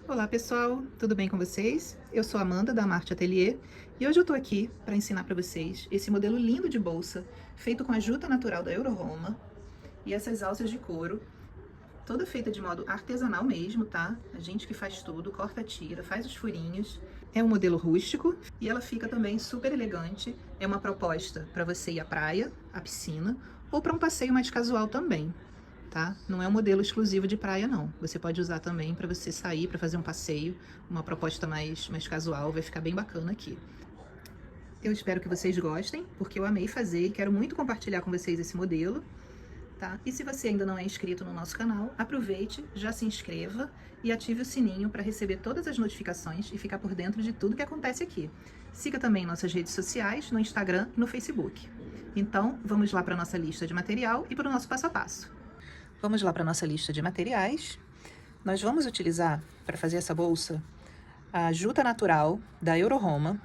Olá pessoal, tudo bem com vocês? Eu sou a Amanda da Marte Atelier e hoje eu tô aqui para ensinar para vocês esse modelo lindo de bolsa feito com a juta natural da Euro-Roma e essas alças de couro, toda feita de modo artesanal mesmo, tá? A gente que faz tudo, corta, tira, faz os furinhos. É um modelo rústico e ela fica também super elegante. É uma proposta para você ir à praia, à piscina ou para um passeio mais casual também. Tá? Não é um modelo exclusivo de praia, não. Você pode usar também para você sair, para fazer um passeio, uma proposta mais casual, vai ficar bem bacana aqui. Eu espero que vocês gostem, porque eu amei fazer e quero muito compartilhar com vocês esse modelo, tá? E se você ainda não é inscrito no nosso canal, aproveite, já se inscreva e ative o sininho para receber todas as notificações e ficar por dentro de tudo que acontece aqui. Siga também nossas redes sociais, no Instagram e no Facebook. Então, vamos lá para a nossa lista de material e para o nosso passo a passo. Vamos lá para a nossa lista de materiais. Nós vamos utilizar, para fazer essa bolsa, a juta natural da Euro-Roma.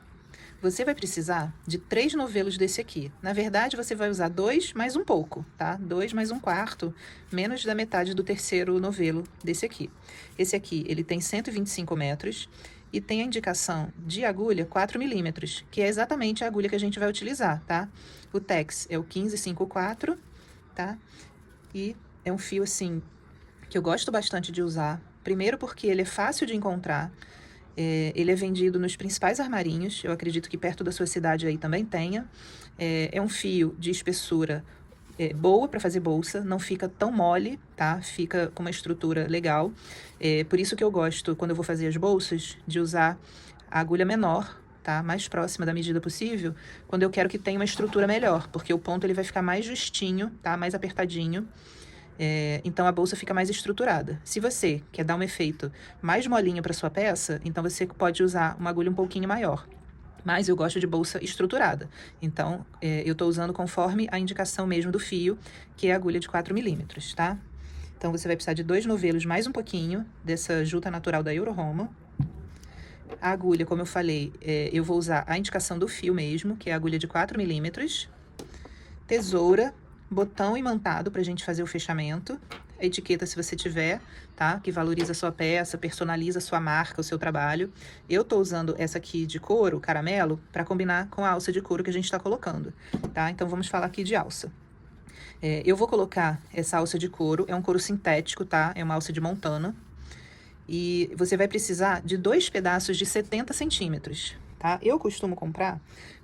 Você vai precisar de 3 novelos desse aqui. Na verdade, você vai usar 2 mais um pouco, tá? 2 mais um quarto, menos da metade do terceiro novelo desse aqui. Esse aqui, ele tem 125 metros e tem a indicação de agulha 4 milímetros, que é exatamente a agulha que a gente vai utilizar, tá? O Tex é o 1554, tá? E é um fio, assim, que eu gosto bastante de usar. Primeiro porque ele é fácil de encontrar. Ele é vendido nos principais armarinhos. Eu acredito que perto da sua cidade aí também tenha. É um fio de espessura boa para fazer bolsa. Não fica tão mole, tá? Fica com uma estrutura legal. Por isso que eu gosto, quando eu vou fazer as bolsas, de usar a agulha menor, tá? Mais próxima da medida possível, quando eu quero que tenha uma estrutura melhor, porque o ponto ele vai ficar mais justinho, tá? Mais apertadinho. Então a bolsa fica mais estruturada. Se você quer dar um efeito mais molinho para sua peça, então você pode usar uma agulha um pouquinho maior. Mas eu gosto de bolsa estruturada. Então, eu estou usando conforme a indicação mesmo do fio, que é a agulha de 4 milímetros, tá? Então, você vai precisar de 2 novelos mais um pouquinho dessa juta natural da Euro-Roma. A agulha, como eu falei, eu vou usar a indicação do fio mesmo, que é a agulha de 4 milímetros. Tesoura, botão imantado pra gente fazer o fechamento. A etiqueta, se você tiver, tá? Que valoriza a sua peça, personaliza a sua marca, o seu trabalho. Eu tô usando essa aqui de couro, caramelo, pra combinar com a alça de couro que a gente tá colocando, tá? Então, vamos falar aqui de alça. Eu vou colocar essa alça de couro, é um couro sintético, tá? É uma alça de montana. E você vai precisar de 2 pedaços de 70 centímetros, tá? Eu costumo comprar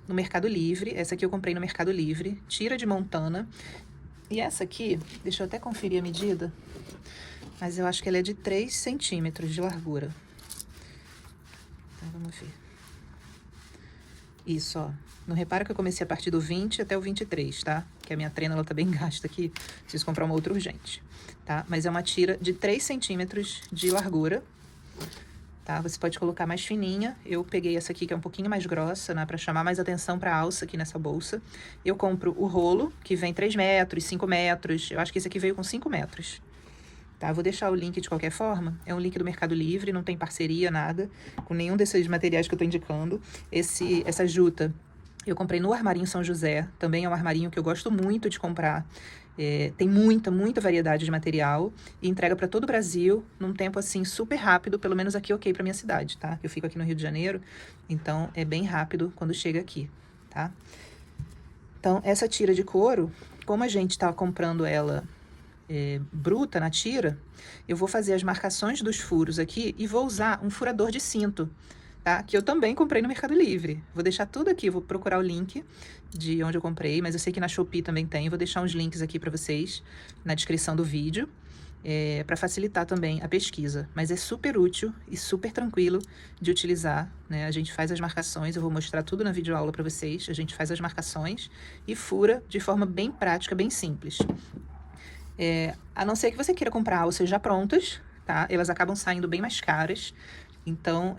no Mercado Livre. Essa aqui eu comprei no Mercado Livre, tira de montana. E essa aqui, deixa eu até conferir a medida, mas eu acho que ela é de 3 centímetros de largura. Então, vamos ver. Isso, ó. Não repara que eu comecei a partir do 20 até o 23, tá? Que a minha trena, ela tá bem gasta aqui. Preciso comprar uma outra urgente, tá? Mas é uma tira de 3 centímetros de largura, tá? Você pode colocar mais fininha. Eu peguei essa aqui, que é um pouquinho mais grossa, né? Pra chamar mais atenção pra alça aqui nessa bolsa. Eu compro o rolo, que vem 3 metros, 5 metros. Eu acho que esse aqui veio com 5 metros. Tá? Vou deixar o link de qualquer forma. É um link do Mercado Livre, não tem parceria, nada, com nenhum desses materiais que eu tô indicando. Essa juta eu comprei no Armarinho São José. Também é um armarinho que eu gosto muito de comprar. Tem muita variedade de material e entrega para todo o Brasil num tempo assim super rápido, pelo menos aqui ok para minha cidade, tá? Eu fico aqui no Rio de Janeiro, então é bem rápido quando chega aqui, tá? Então, essa tira de couro, como a gente tá comprando ela bruta na tira, eu vou fazer as marcações dos furos aqui e vou usar um furador de cinto, tá? Que eu também comprei no Mercado Livre. Vou deixar tudo aqui, vou procurar o link de onde eu comprei, mas eu sei que na Shopee também tem. Vou deixar uns links aqui para vocês na descrição do vídeo, para facilitar também a pesquisa. Mas é super útil e super tranquilo de utilizar, né? A gente faz as marcações, eu vou mostrar tudo na videoaula para vocês. A gente faz as marcações e fura de forma bem prática, bem simples. A não ser que você queira comprar alças já prontas, tá? Elas acabam saindo bem mais caras. Então,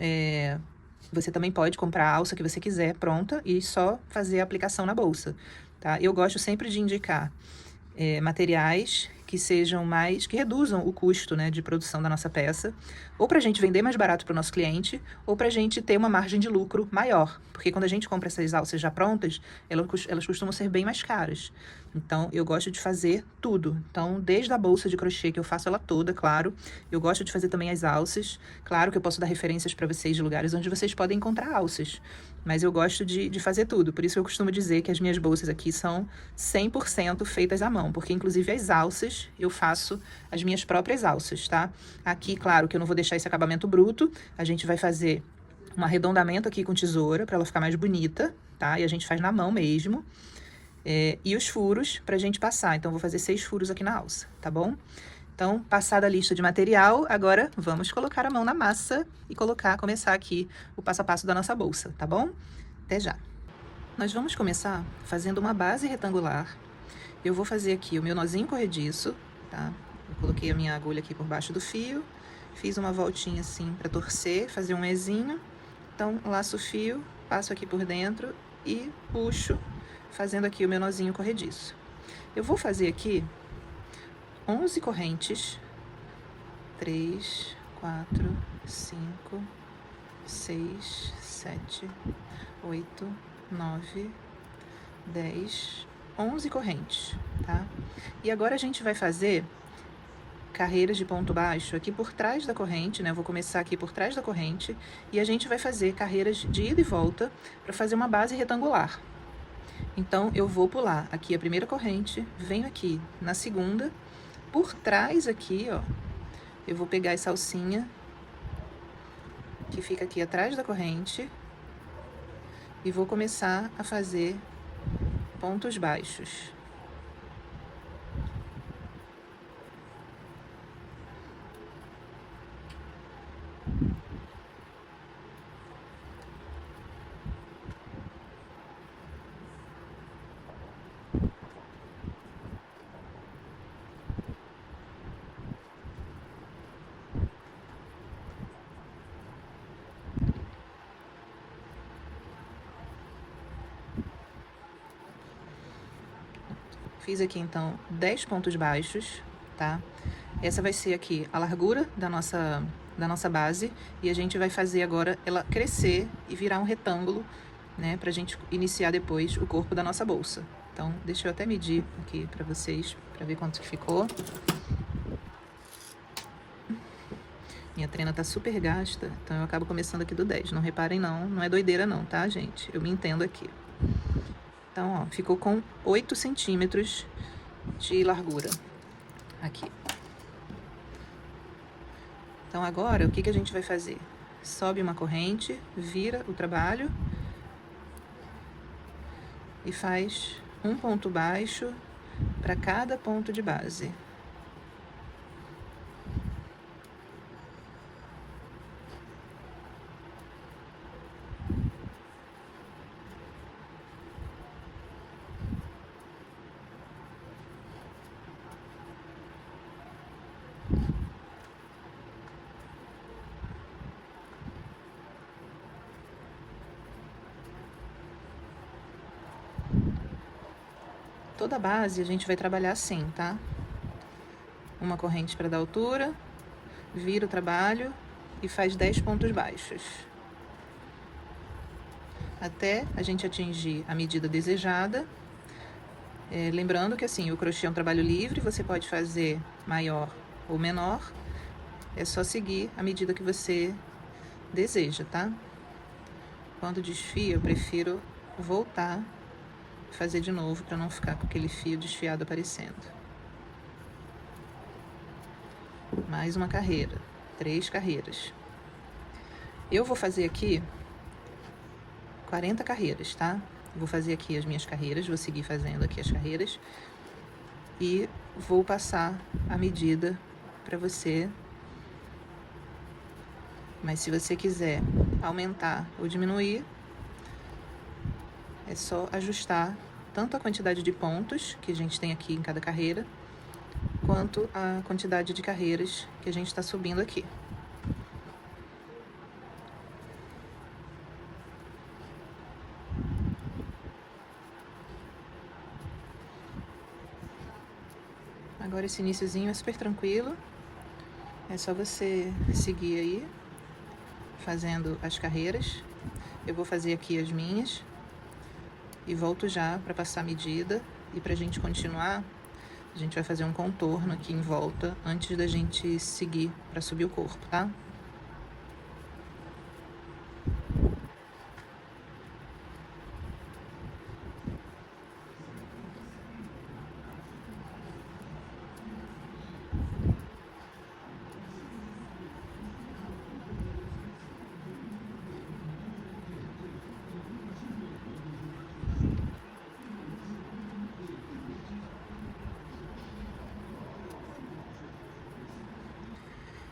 você também pode comprar a alça que você quiser pronta e só fazer a aplicação na bolsa, tá? Eu gosto sempre de indicar materiais que sejam que reduzam o custo, né, de produção da nossa peça, ou para a gente vender mais barato para o nosso cliente, ou para a gente ter uma margem de lucro maior, porque quando a gente compra essas alças já prontas, elas costumam ser bem mais caras, Então, eu gosto de fazer tudo. Então, desde a bolsa de crochê, que eu faço ela toda, claro. Eu gosto de fazer também as alças. Claro que eu posso dar referências para vocês de lugares onde vocês podem encontrar alças. Mas eu gosto de fazer tudo. Por isso eu costumo dizer que as minhas bolsas aqui são 100% feitas à mão. Porque, inclusive, as alças, eu faço as minhas próprias alças, tá? Aqui, claro que eu não vou deixar esse acabamento bruto. A gente vai fazer um arredondamento aqui com tesoura, para ela ficar mais bonita, tá? E a gente faz na mão mesmo. E os furos pra gente passar. Então, vou fazer 6 furos aqui na alça, tá bom? Então, passada a lista de material, agora vamos colocar a mão na massa e começar aqui o passo a passo da nossa bolsa, tá bom? Até já! Nós vamos começar fazendo uma base retangular. Eu vou fazer aqui o meu nozinho corrediço, tá? Eu coloquei a minha agulha aqui por baixo do fio, fiz uma voltinha assim pra torcer, fazer um ezinho. Então, laço o fio, passo aqui por dentro e puxo, fazendo aqui o meu nozinho corrediço. Eu vou fazer aqui 11 correntes, 3, 4, 5, 6, 7, 8, 9, 10, 11 correntes, tá? E agora a gente vai fazer carreiras de ponto baixo aqui por trás da corrente, né? Eu vou começar aqui por trás da corrente e a gente vai fazer carreiras de ida e volta para fazer uma base retangular. Então, eu vou pular aqui a primeira corrente, venho aqui na segunda, por trás aqui, ó, eu vou pegar essa alcinha que fica aqui atrás da corrente e vou começar a fazer pontos baixos. Fiz aqui, então, 10 pontos baixos, tá? Essa vai ser aqui a largura da nossa base. E a gente vai fazer agora ela crescer e virar um retângulo, né? Pra gente iniciar depois o corpo da nossa bolsa. Então, deixa eu até medir aqui pra vocês, pra ver quanto que ficou. Minha trena tá super gasta, então eu acabo começando aqui do 10. Não reparem não, não é doideira não, tá, gente? Eu me entendo aqui. Então, ó, ficou com 8 centímetros de largura aqui. Então, agora, o que a gente vai fazer? Sobe uma corrente, vira o trabalho e faz um ponto baixo para cada ponto de base. Toda a base a gente vai trabalhar assim, tá? Uma corrente para dar altura, vira o trabalho e faz 10 pontos baixos. Até a gente atingir a medida desejada. Lembrando que assim, o crochê é um trabalho livre, você pode fazer maior ou menor. É só seguir a medida que você deseja, tá? Quando desfia, eu prefiro voltar e fazer de novo para não ficar com aquele fio desfiado aparecendo. Mais uma carreira, 3 carreiras. Eu vou fazer aqui 40 carreiras, tá? Vou fazer aqui as minhas carreiras, vou seguir fazendo aqui as carreiras e vou passar a medida para você. Mas se você quiser aumentar ou diminuir, é só ajustar tanto a quantidade de pontos que a gente tem aqui em cada carreira, quanto a quantidade de carreiras que a gente está subindo aqui. Agora esse iniciozinho é super tranquilo, é só você seguir aí, fazendo as carreiras. Eu vou fazer aqui as minhas e volto já para passar a medida E pra gente continuar, a gente vai fazer um contorno aqui em volta antes da gente seguir para subir o corpo, tá?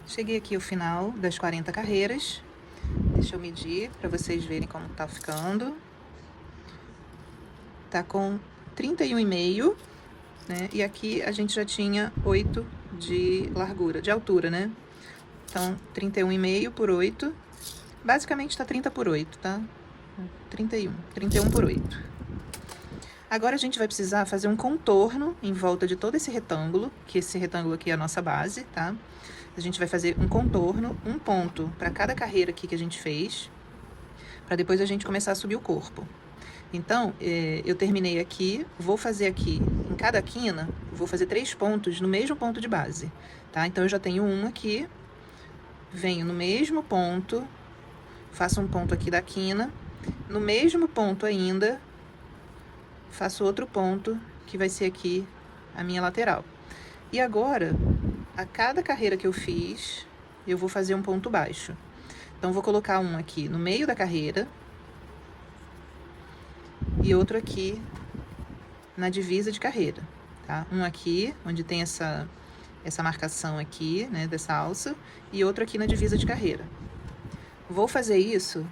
Cheguei aqui ao final das 40 carreiras. Deixa eu medir para vocês verem como tá ficando. Tá com 31,5, né? E aqui a gente já tinha 8 de largura, de altura, né? Então, 31,5 por 8. Basicamente tá 30 por 8, tá? 31 por 8. Agora a gente vai precisar fazer um contorno em volta de todo esse retângulo, que esse retângulo aqui é a nossa base, tá? A gente vai fazer um contorno, um ponto para cada carreira aqui que a gente fez, para depois a gente começar a subir o corpo. Então, eu terminei aqui, vou fazer aqui, em cada quina, vou fazer 3 pontos no mesmo ponto de base, tá? Então, eu já tenho um aqui, venho no mesmo ponto, faço um ponto aqui da quina, no mesmo ponto ainda, faço outro ponto, que vai ser aqui a minha lateral. E agora, a cada carreira que eu fiz, eu vou fazer um ponto baixo. Então, vou colocar um aqui no meio da carreira e outro aqui na divisa de carreira, tá? Um aqui, onde tem essa marcação aqui, né, dessa alça, e outro aqui na divisa de carreira. Vou fazer isso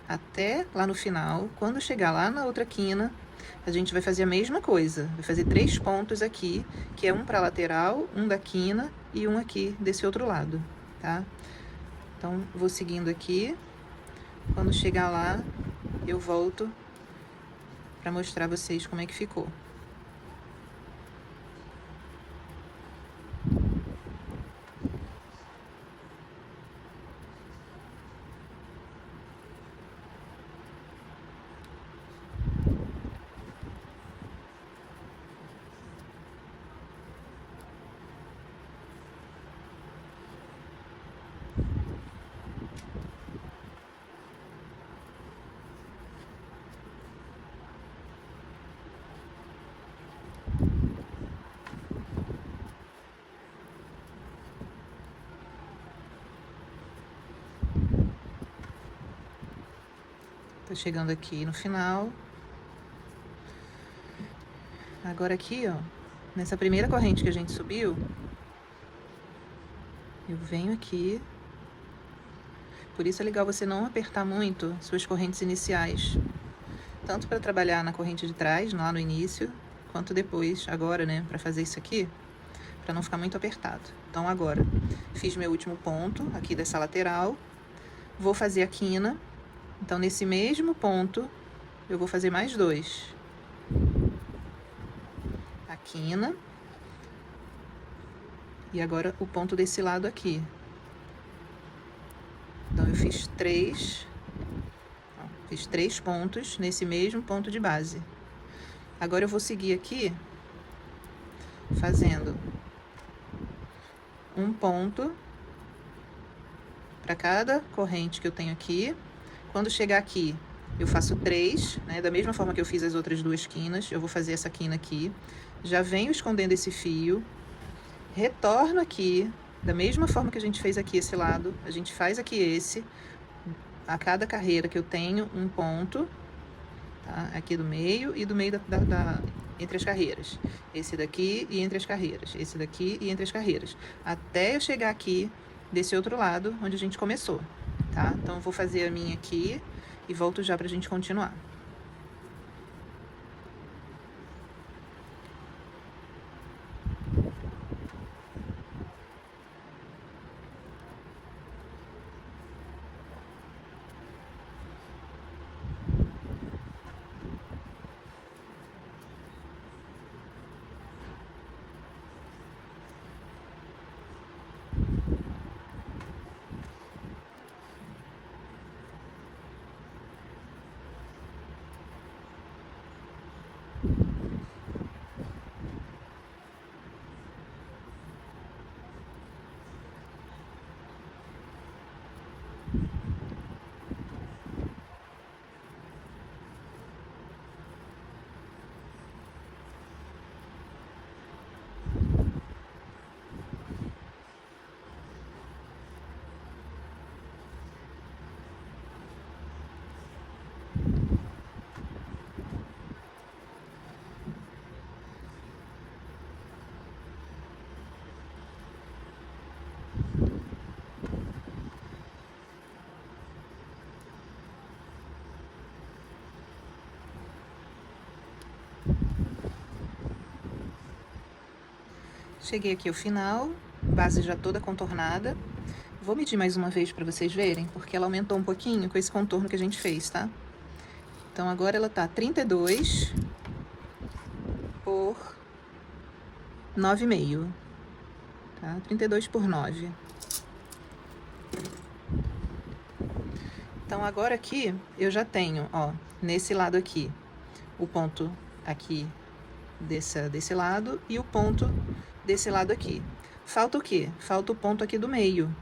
até lá no final. Quando chegar lá na outra quina, a gente vai fazer a mesma coisa. Vai fazer 3 pontos aqui, que é um para lateral, um da quina e um aqui desse outro lado, tá? Então, vou seguindo aqui. Quando chegar lá, eu volto para mostrar a vocês como é que ficou. Tô chegando aqui no final. Agora aqui, ó, nessa primeira corrente que a gente subiu, eu venho aqui. Por isso é legal você não apertar muito suas correntes iniciais, tanto para trabalhar na corrente de trás, lá no início, quanto depois, agora, né, para fazer isso aqui, para não ficar muito apertado. Então agora, fiz meu último ponto aqui dessa lateral, vou fazer a quina. Então nesse mesmo ponto, eu vou fazer mais 2. A quina. E agora o ponto desse lado aqui. Então eu fiz 3. Fiz 3 pontos nesse mesmo ponto de base. Agora eu vou seguir aqui fazendo um ponto para cada corrente que eu tenho aqui. Quando chegar aqui, eu faço 3, né? Da mesma forma que eu fiz as outras 2 quinas, eu vou fazer essa quina aqui. Já venho escondendo esse fio, retorno aqui, da mesma forma que a gente fez aqui esse lado, a gente faz aqui esse. A cada carreira que eu tenho um ponto, tá? Aqui do meio e do meio entre as carreiras. Esse daqui e entre as carreiras. Esse daqui e entre as carreiras. Até eu chegar aqui desse outro lado, onde a gente começou, tá? Então, eu vou fazer a minha aqui e volto já pra gente continuar. Cheguei aqui ao final, base já toda contornada. Vou medir mais uma vez para vocês verem, porque ela aumentou um pouquinho com esse contorno que a gente fez, tá? Então, agora ela tá 32 por 9,5, tá? 32 por 9. Então, agora aqui, eu já tenho, ó, nesse lado aqui, o ponto aqui desse lado e o ponto desse lado aqui. Falta o quê? Falta o ponto aqui do meio.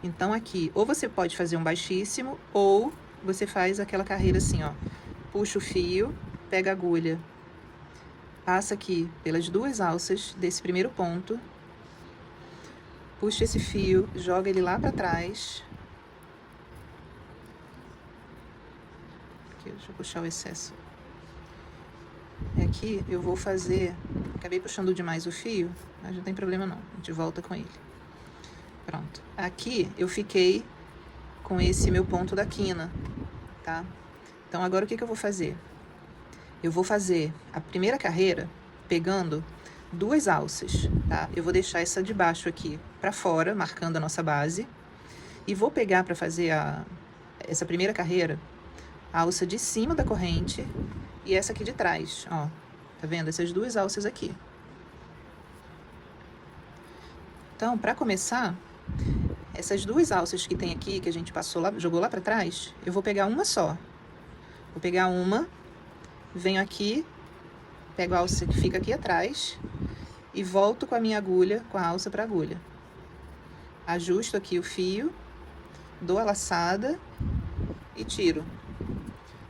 Então, aqui, ou você pode fazer um baixíssimo, ou você faz aquela carreira assim, ó. Puxa o fio, pega a agulha, passa aqui pelas duas alças desse primeiro ponto, puxa esse fio, joga ele lá pra trás. Aqui, deixa eu puxar o excesso. Aqui eu vou fazer, acabei puxando demais o fio, mas não tem problema não, a gente volta com ele. Pronto. Aqui eu fiquei com esse meu ponto da quina, tá? Então, agora o que eu vou fazer? Eu vou fazer a primeira carreira pegando duas alças, tá? Eu vou deixar essa de baixo aqui pra fora, marcando a nossa base. E vou pegar pra fazer essa primeira carreira, a alça de cima da corrente e essa aqui de trás, ó. Tá vendo? Essas duas alças aqui. Então, pra começar, essas duas alças que tem aqui, que a gente passou lá, jogou lá pra trás, eu vou pegar uma só. Vou pegar uma, venho aqui, pego a alça que fica aqui atrás e volto com a minha agulha, com a alça pra agulha. Ajusto aqui o fio, dou a laçada e tiro.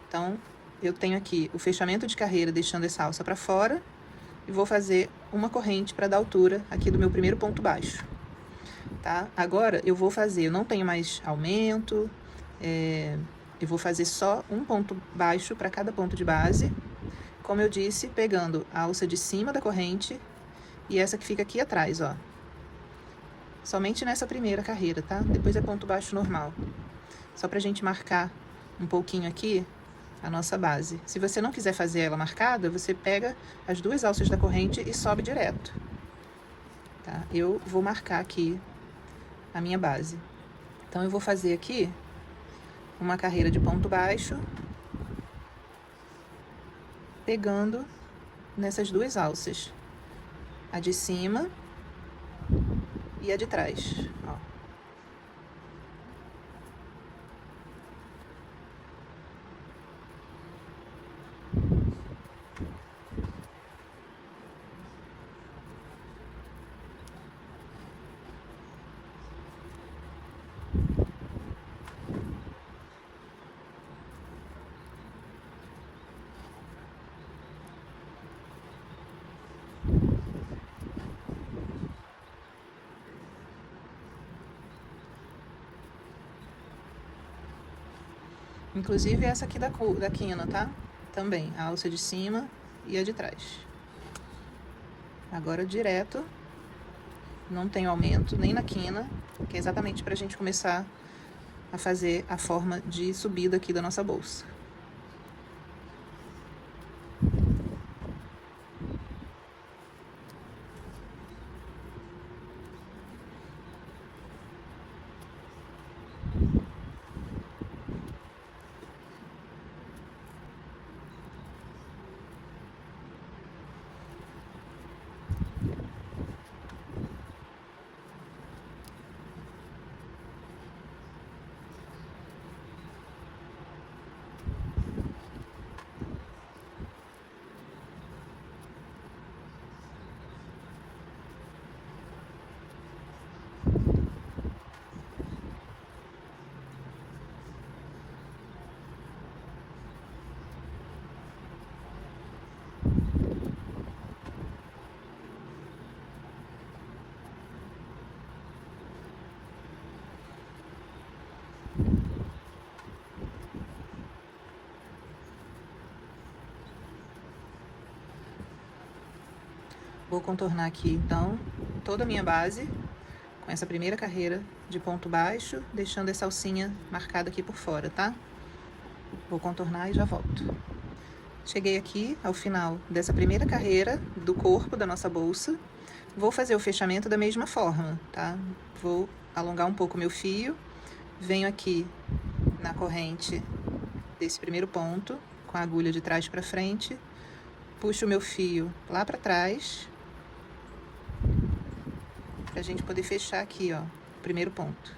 Então, eu tenho aqui o fechamento de carreira deixando essa alça pra fora e vou fazer uma corrente pra dar altura aqui do meu primeiro ponto baixo. Tá? Agora, eu vou fazer, eu não tenho mais aumento, eu vou fazer só um ponto baixo para cada ponto de base, como eu disse, pegando a alça de cima da corrente e essa que fica aqui atrás, ó. Somente nessa primeira carreira, tá? Depois é ponto baixo normal. Só pra gente marcar um pouquinho aqui a nossa base. Se você não quiser fazer ela marcada, você pega as duas alças da corrente e sobe direto, tá? Eu vou marcar aqui a minha base. Então, eu vou fazer aqui uma carreira de ponto baixo, pegando nessas duas alças, a de cima e a de trás, ó. Inclusive essa aqui da quina, tá? Também, a alça de cima e a de trás. Agora direto, não tem aumento nem na quina, que é exatamente pra gente começar a fazer a forma de subida aqui da nossa bolsa. Vou contornar aqui, então, toda a minha base com essa primeira carreira de ponto baixo, deixando essa alcinha marcada aqui por fora, tá? Vou contornar e já volto. Cheguei aqui ao final dessa primeira carreira do corpo da nossa bolsa. Vou fazer o fechamento da mesma forma, tá? Vou alongar um pouco meu fio, venho aqui na corrente desse primeiro ponto, com a agulha de trás para frente, puxo o meu fio lá para trás, pra gente poder fechar aqui, ó, o primeiro ponto.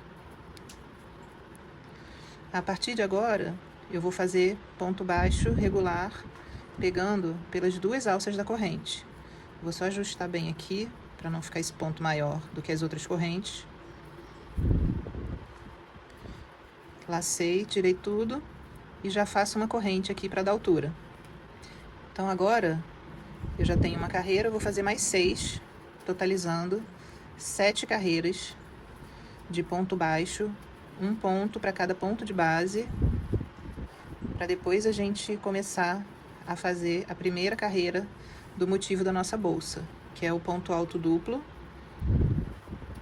A partir de agora, eu vou fazer ponto baixo regular, pegando pelas duas alças da corrente. Vou só ajustar bem aqui, para não ficar esse ponto maior do que as outras correntes. Lacei, tirei tudo e já faço uma corrente aqui para dar altura. Então agora, eu já tenho uma carreira, eu vou fazer mais 6, totalizando 7 carreiras de ponto baixo, um ponto para cada ponto de base, para depois a gente começar a fazer a primeira carreira do motivo da nossa bolsa, que é o ponto alto duplo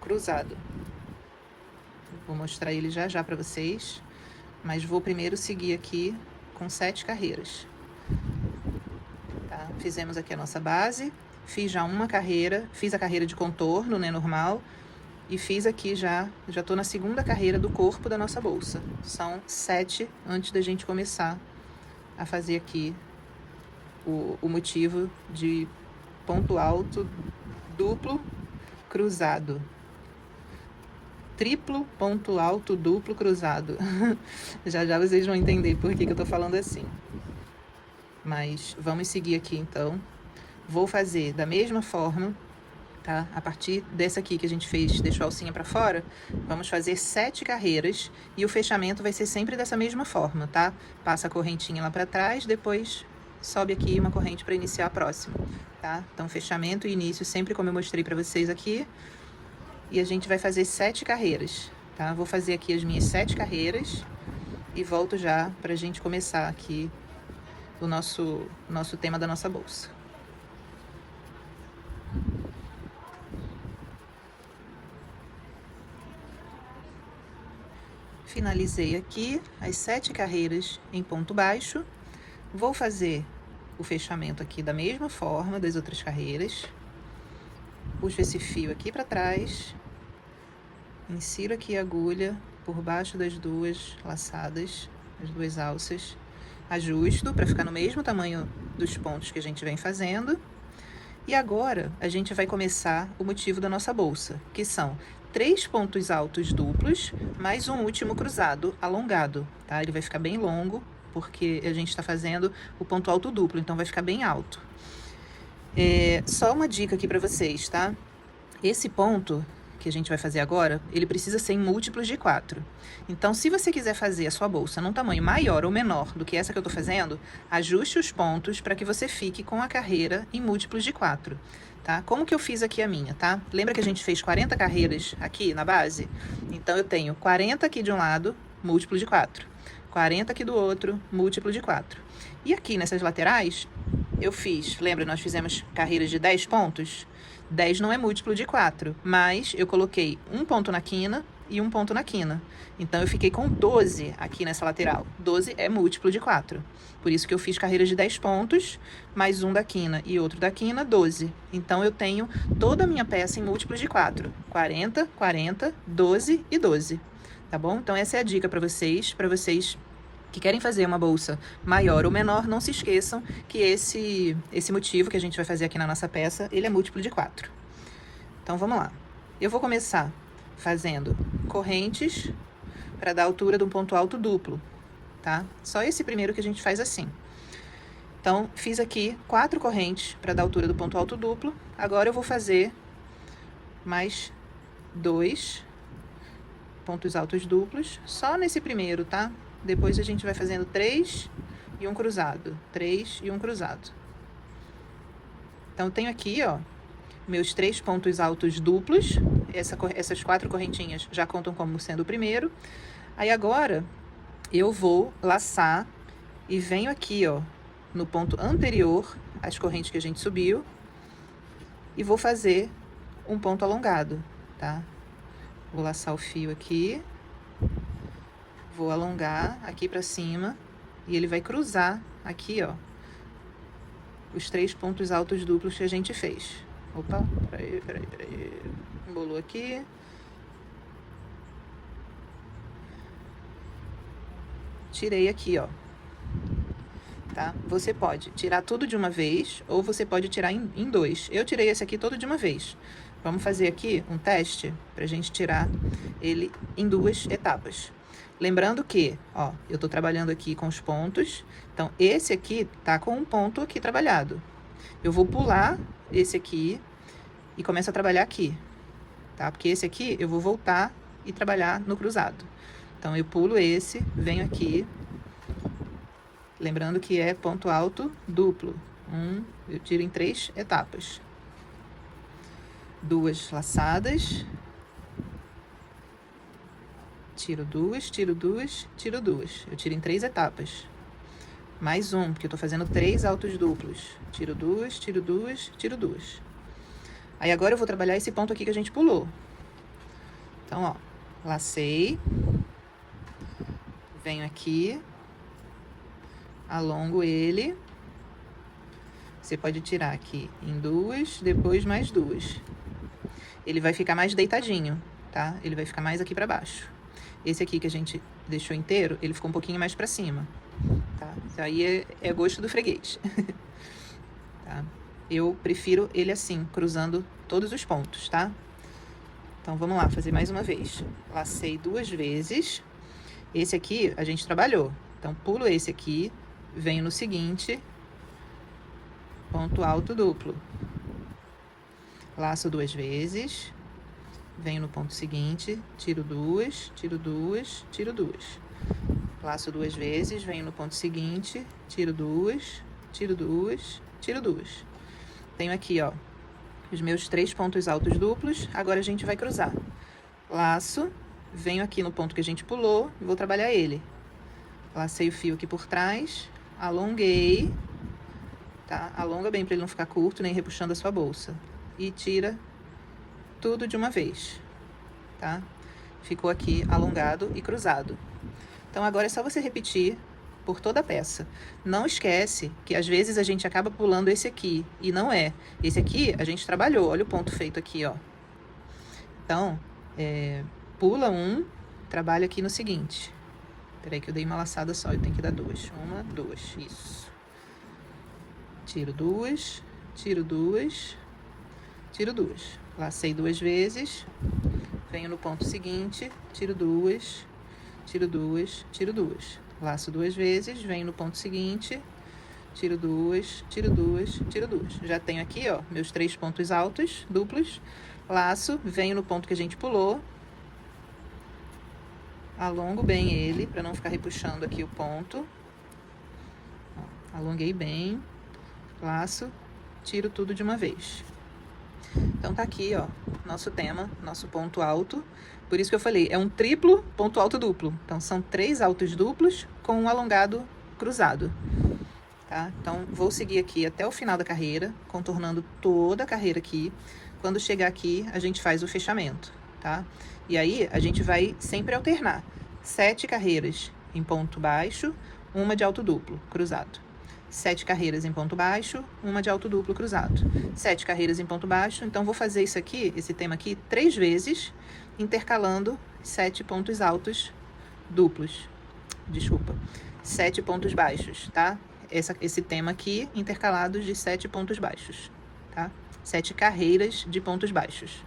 cruzado. Vou mostrar ele já já para vocês, mas vou primeiro seguir aqui com 7 carreiras. Tá? Fizemos aqui a nossa base, fiz já uma carreira, fiz a carreira de contorno, né, normal, e fiz aqui já tô na segunda carreira do corpo da nossa bolsa. São 7 antes da gente começar a fazer aqui o motivo de ponto alto duplo cruzado. Triplo ponto alto duplo cruzado. Já já vocês vão entender por que eu tô falando assim. Mas vamos seguir aqui então. Vou fazer da mesma forma, tá? A partir dessa aqui que a gente fez, deixou a alcinha pra fora, vamos fazer 7 carreiras e o fechamento vai ser sempre dessa mesma forma, tá? Passa a correntinha lá pra trás, depois sobe aqui uma corrente para iniciar a próxima, tá? Então, fechamento e início sempre como eu mostrei para vocês aqui. E a gente vai fazer 7 carreiras, tá? Vou fazer aqui as minhas 7 carreiras e volto já pra gente começar aqui o nosso tema da nossa bolsa. Finalizei aqui as 7 carreiras em ponto baixo. Vou fazer o fechamento aqui da mesma forma das outras carreiras. Puxo esse fio aqui para trás, insiro aqui a agulha por baixo das duas laçadas, as duas alças, ajusto para ficar no mesmo tamanho dos pontos que a gente vem fazendo. E agora a gente vai começar o motivo da nossa bolsa, que são 3 pontos altos duplos, mais um último cruzado alongado, tá? Ele vai ficar bem longo, porque a gente está fazendo o ponto alto duplo, então vai ficar bem alto. Só uma dica aqui para vocês, tá? Esse ponto que a gente vai fazer agora, ele precisa ser em múltiplos de 4. Então, se você quiser fazer a sua bolsa num tamanho maior ou menor do que essa que eu tô fazendo, ajuste os pontos para que você fique com a carreira em múltiplos de 4, tá? Como que eu fiz aqui a minha, tá? Lembra que a gente fez 40 carreiras aqui na base? Então, eu tenho 40 aqui de um lado, múltiplo de 4. 40 aqui do outro, múltiplo de 4. E aqui nessas laterais, eu fiz, lembra, nós fizemos carreiras de 10 pontos? 10 não é múltiplo de 4, mas eu coloquei um ponto na quina e um ponto na quina. Então, eu fiquei com 12 aqui nessa lateral. 12 é múltiplo de 4. Por isso que eu fiz carreiras de 10 pontos, mais um da quina e outro da quina, 12. Então, eu tenho toda a minha peça em múltiplos de 4. 40, 40, 12 e 12. Tá bom? Então, essa é a dica para vocês que querem fazer uma bolsa maior ou menor, não se esqueçam que esse motivo que a gente vai fazer aqui na nossa peça, ele é múltiplo de 4. Então, vamos lá. Eu vou começar fazendo correntes para dar altura de um ponto alto duplo, tá? Só esse primeiro que a gente faz assim. Então, fiz aqui 4 correntes para dar altura do ponto alto duplo. Agora, eu vou fazer mais 2 pontos altos duplos, só nesse primeiro, tá? Depois a gente vai fazendo 3 e um cruzado, 3 e um cruzado. Então, tenho aqui, ó, meus 3 pontos altos duplos. Essas 4 correntinhas já contam como sendo o primeiro. Aí, agora, eu vou laçar e venho aqui, ó, no ponto anterior às correntes que a gente subiu e vou fazer um ponto alongado, tá? Vou laçar o fio aqui, vou alongar aqui pra cima e ele vai cruzar aqui, ó, os 3 pontos altos duplos que a gente fez. Opa, peraí. Embolou aqui. Tirei aqui, ó. Tá? Você pode tirar tudo de uma vez ou você pode tirar em dois. Eu tirei esse aqui todo de uma vez. Vamos fazer aqui um teste pra gente tirar ele em duas etapas. Lembrando que, ó, eu tô trabalhando aqui com os pontos. Então, esse aqui tá com um ponto aqui trabalhado. Eu vou pular esse aqui e começo a trabalhar aqui, tá? Porque esse aqui eu vou voltar e trabalhar no cruzado. Então, eu pulo esse, venho aqui. Lembrando que é ponto alto duplo. Eu tiro em 3 etapas. 2 laçadas. Tiro 2, tiro 2, tiro 2. Eu tiro em 3 etapas. Mais um, porque eu tô fazendo 3 altos duplos. Tiro 2, tiro 2, tiro 2. Aí agora eu vou trabalhar esse ponto aqui que a gente pulou. Então, ó, lacei. Venho aqui. Alongo ele. Você pode tirar aqui em 2, depois mais 2. Ele vai ficar mais deitadinho, tá? Ele vai ficar mais aqui pra baixo. Esse aqui que a gente deixou inteiro, ele ficou um pouquinho mais pra cima, tá? Isso aí é gosto do freguês. Tá? Eu prefiro ele assim, cruzando todos os pontos, tá? Então, vamos lá, fazer mais uma vez. Lacei 2 vezes. Esse aqui a gente trabalhou. Então, pulo esse aqui, venho no seguinte, ponto alto duplo. Laço 2 vezes, venho no ponto seguinte, tiro 2, tiro 2, tiro 2. Laço 2 vezes, venho no ponto seguinte, tiro 2, tiro 2, tiro 2. Tenho aqui, ó, os meus 3 pontos altos duplos. Agora a gente vai cruzar. Laço, venho aqui no ponto que a gente pulou e vou trabalhar ele. Lacei o fio aqui por trás, alonguei, tá? Alonga bem para ele não ficar curto nem repuxando a sua bolsa. E tira tudo de uma vez, tá? Ficou aqui alongado e cruzado. Então, agora é só você repetir por toda a peça. Não esquece que às vezes a gente acaba pulando esse aqui, e não é. Esse aqui a gente trabalhou, olha o ponto feito aqui, ó. Então, pula um, trabalha aqui no seguinte. Peraí que eu dei uma laçada só, eu tenho que dar 2. 1, 2, isso. Tiro 2, tiro 2, tiro 2. Lacei 2 vezes, venho no ponto seguinte, tiro 2, tiro 2, tiro 2. Laço 2 vezes, venho no ponto seguinte, tiro 2, tiro 2, tiro 2. Já tenho aqui, ó, meus 3 pontos altos, duplos. Laço, venho no ponto que a gente pulou. Alongo bem ele, para não ficar repuxando aqui o ponto. Ó, alonguei bem. Laço, tiro tudo de uma vez. Então, tá aqui, ó, nosso tema, nosso ponto alto. Por isso que eu falei, é um triplo ponto alto duplo. Então, são 3 altos duplos com um alongado cruzado, tá? Então, vou seguir aqui até o final da carreira, contornando toda a carreira aqui. Quando chegar aqui, a gente faz o fechamento, tá? E aí, a gente vai sempre alternar. 7 carreiras em ponto baixo, uma de alto duplo, cruzado. 7 carreiras em ponto baixo, uma de alto duplo cruzado. 7 carreiras em ponto baixo. Então, vou fazer isso aqui, esse tema aqui, 3 vezes, intercalando 7 pontos altos duplos. Desculpa. 7 pontos baixos, tá? Esse tema aqui, intercalados de 7 pontos baixos, tá? 7 carreiras de pontos baixos.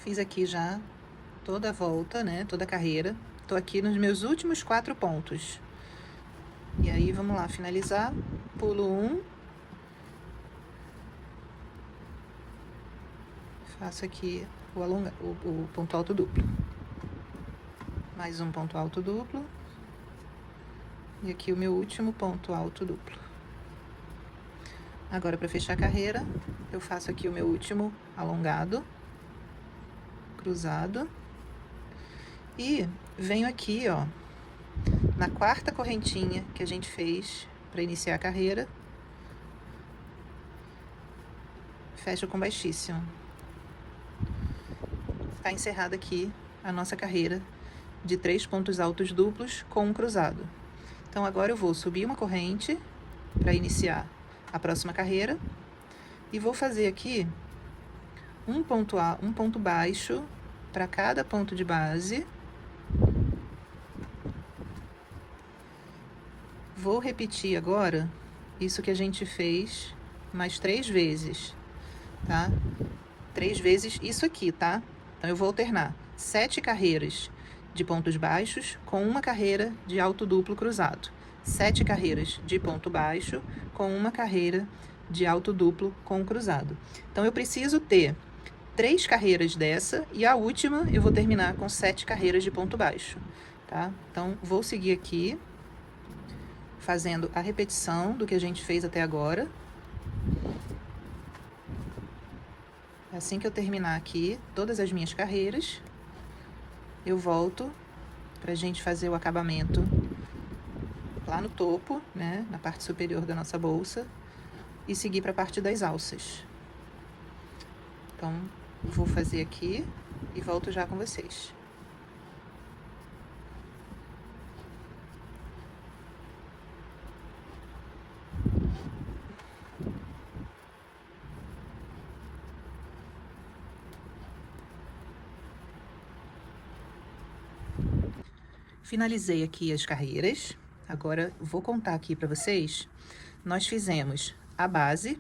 Fiz aqui já toda a volta, né? Toda a carreira. Tô aqui nos meus últimos 4 pontos. E aí, vamos lá, finalizar. Pulo 1. Faço aqui o ponto alto duplo. Mais um ponto alto duplo. E aqui o meu último ponto alto duplo. Agora, para fechar a carreira, eu faço aqui o meu último alongado, cruzado. E venho aqui, ó, na 4ª correntinha que a gente fez para iniciar a carreira. Fecho com baixíssimo. Tá encerrada aqui a nossa carreira de 3 pontos altos duplos com um cruzado. Então, agora eu vou subir uma corrente para iniciar a próxima carreira e vou fazer aqui um ponto baixo para cada ponto de base. Vou repetir agora isso que a gente fez mais 3 vezes, tá? 3 vezes isso aqui, tá? Então, eu vou alternar 7 carreiras de pontos baixos com uma carreira de alto duplo cruzado. 7 carreiras de ponto baixo com uma carreira de alto duplo com cruzado. Então, eu preciso ter 3 carreiras dessa e a última eu vou terminar com 7 carreiras de ponto baixo, tá? Então, vou seguir aqui fazendo a repetição do que a gente fez até agora. Assim que eu terminar aqui todas as minhas carreiras, eu volto pra gente fazer o acabamento lá no topo, né, na parte superior da nossa bolsa, e seguir para a parte das alças. Então, vou fazer aqui e volto já com vocês. Finalizei aqui as carreiras. Agora, vou contar aqui para vocês. Nós fizemos a base,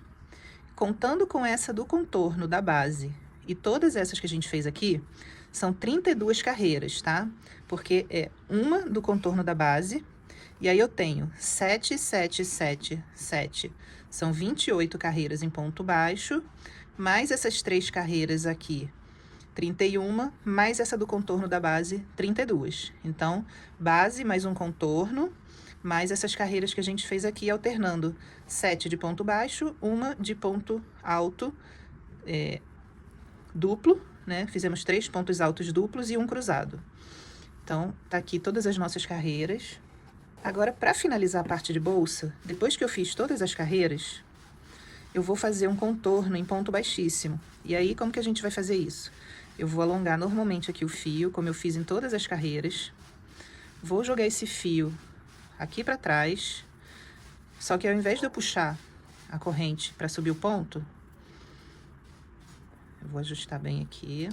contando com essa do contorno da base e todas essas que a gente fez aqui, são 32 carreiras, tá? Porque é uma do contorno da base, e aí eu tenho 7, 7, 7, 7. São 28 carreiras em ponto baixo, mais essas 3 carreiras aqui, 31, mais essa do contorno da base, 32. Então, base mais um contorno, mais essas carreiras que a gente fez aqui, alternando 7 de ponto baixo, uma de ponto alto duplo, né? Fizemos 3 pontos altos duplos e um cruzado. Então, tá aqui todas as nossas carreiras. Agora, para finalizar a parte de bolsa, depois que eu fiz todas as carreiras, eu vou fazer um contorno em ponto baixíssimo. E aí, como que a gente vai fazer isso? Eu vou alongar normalmente aqui o fio, como eu fiz em todas as carreiras. Vou jogar esse fio aqui para trás. Só que ao invés de eu puxar a corrente para subir o ponto, eu vou ajustar bem aqui.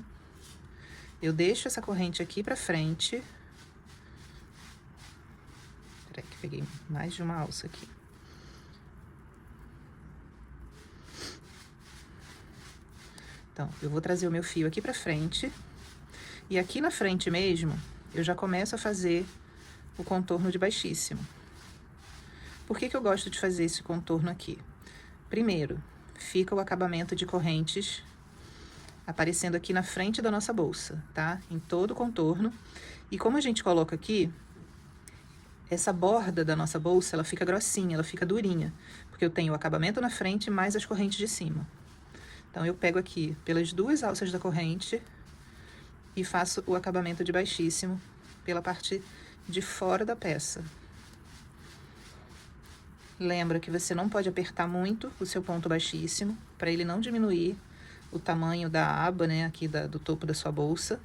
Eu deixo essa corrente aqui para frente. Peraí que peguei mais de uma alça aqui. Então, eu vou trazer o meu fio aqui pra frente. E aqui na frente mesmo, eu já começo a fazer o contorno de baixíssimo. Por que que eu gosto de fazer esse contorno aqui? Primeiro, fica o acabamento de correntes aparecendo aqui na frente da nossa bolsa, tá? Em todo o contorno. E como a gente coloca aqui, essa borda da nossa bolsa, ela fica grossinha, ela fica durinha. Porque eu tenho o acabamento na frente mais as correntes de cima. Então, eu pego aqui pelas 2 alças da corrente e faço o acabamento de baixíssimo pela parte de fora da peça. Lembra que você não pode apertar muito o seu ponto baixíssimo, para ele não diminuir o tamanho da aba, né, aqui do topo da sua bolsa.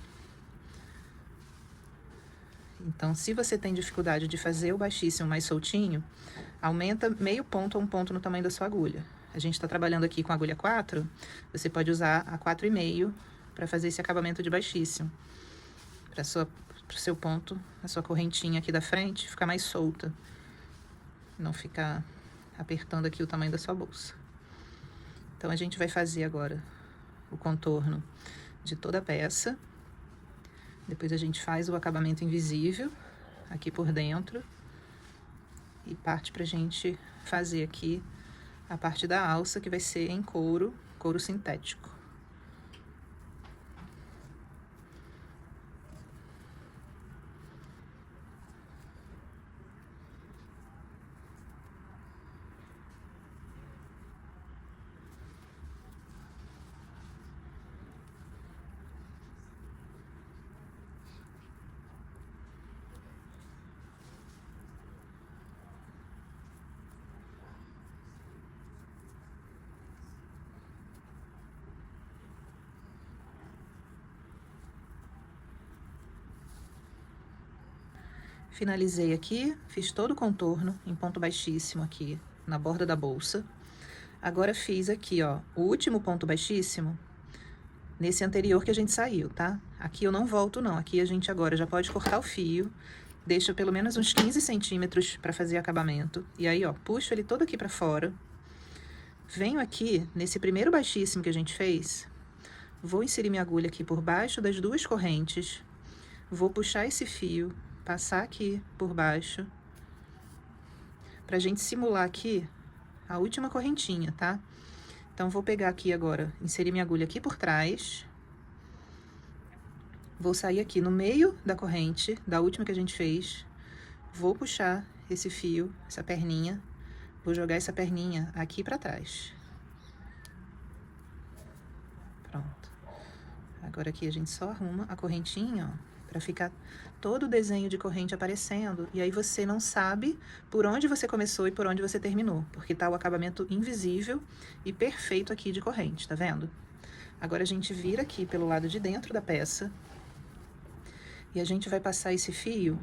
Então, se você tem dificuldade de fazer o baixíssimo mais soltinho, aumenta meio ponto a 1 ponto no tamanho da sua agulha. A gente tá trabalhando aqui com a agulha 4, você pode usar a 4,5 para fazer esse acabamento de baixíssimo. Pro seu ponto, a sua correntinha aqui da frente ficar mais solta. Não ficar apertando aqui o tamanho da sua bolsa. Então, a gente vai fazer agora o contorno de toda a peça. Depois a gente faz o acabamento invisível aqui por dentro. E parte pra gente fazer aqui a parte da alça, que vai ser em couro sintético. Finalizei aqui, fiz todo o contorno em ponto baixíssimo aqui na borda da bolsa. Agora fiz aqui, ó, o último ponto baixíssimo nesse anterior que a gente saiu, tá? Aqui eu não volto não, aqui a gente agora já pode cortar o fio, deixa pelo menos uns 15 centímetros para fazer acabamento. E aí, ó, puxo ele todo aqui para fora. Venho aqui nesse primeiro baixíssimo que a gente fez, vou inserir minha agulha aqui por baixo das duas correntes, vou puxar esse fio, passar aqui por baixo, pra gente simular aqui a última correntinha, tá? Então, vou pegar aqui agora, inserir minha agulha aqui por trás, vou sair aqui no meio da corrente, da última que a gente fez, vou puxar esse fio, essa perninha, vou jogar essa perninha aqui pra trás. Pronto. Agora aqui a gente só arruma a correntinha, ó, para ficar todo o desenho de corrente aparecendo, e aí você não sabe por onde você começou e por onde você terminou, porque tá o acabamento invisível e perfeito aqui de corrente, tá vendo? Agora a gente vira aqui pelo lado de dentro da peça, e a gente vai passar esse fio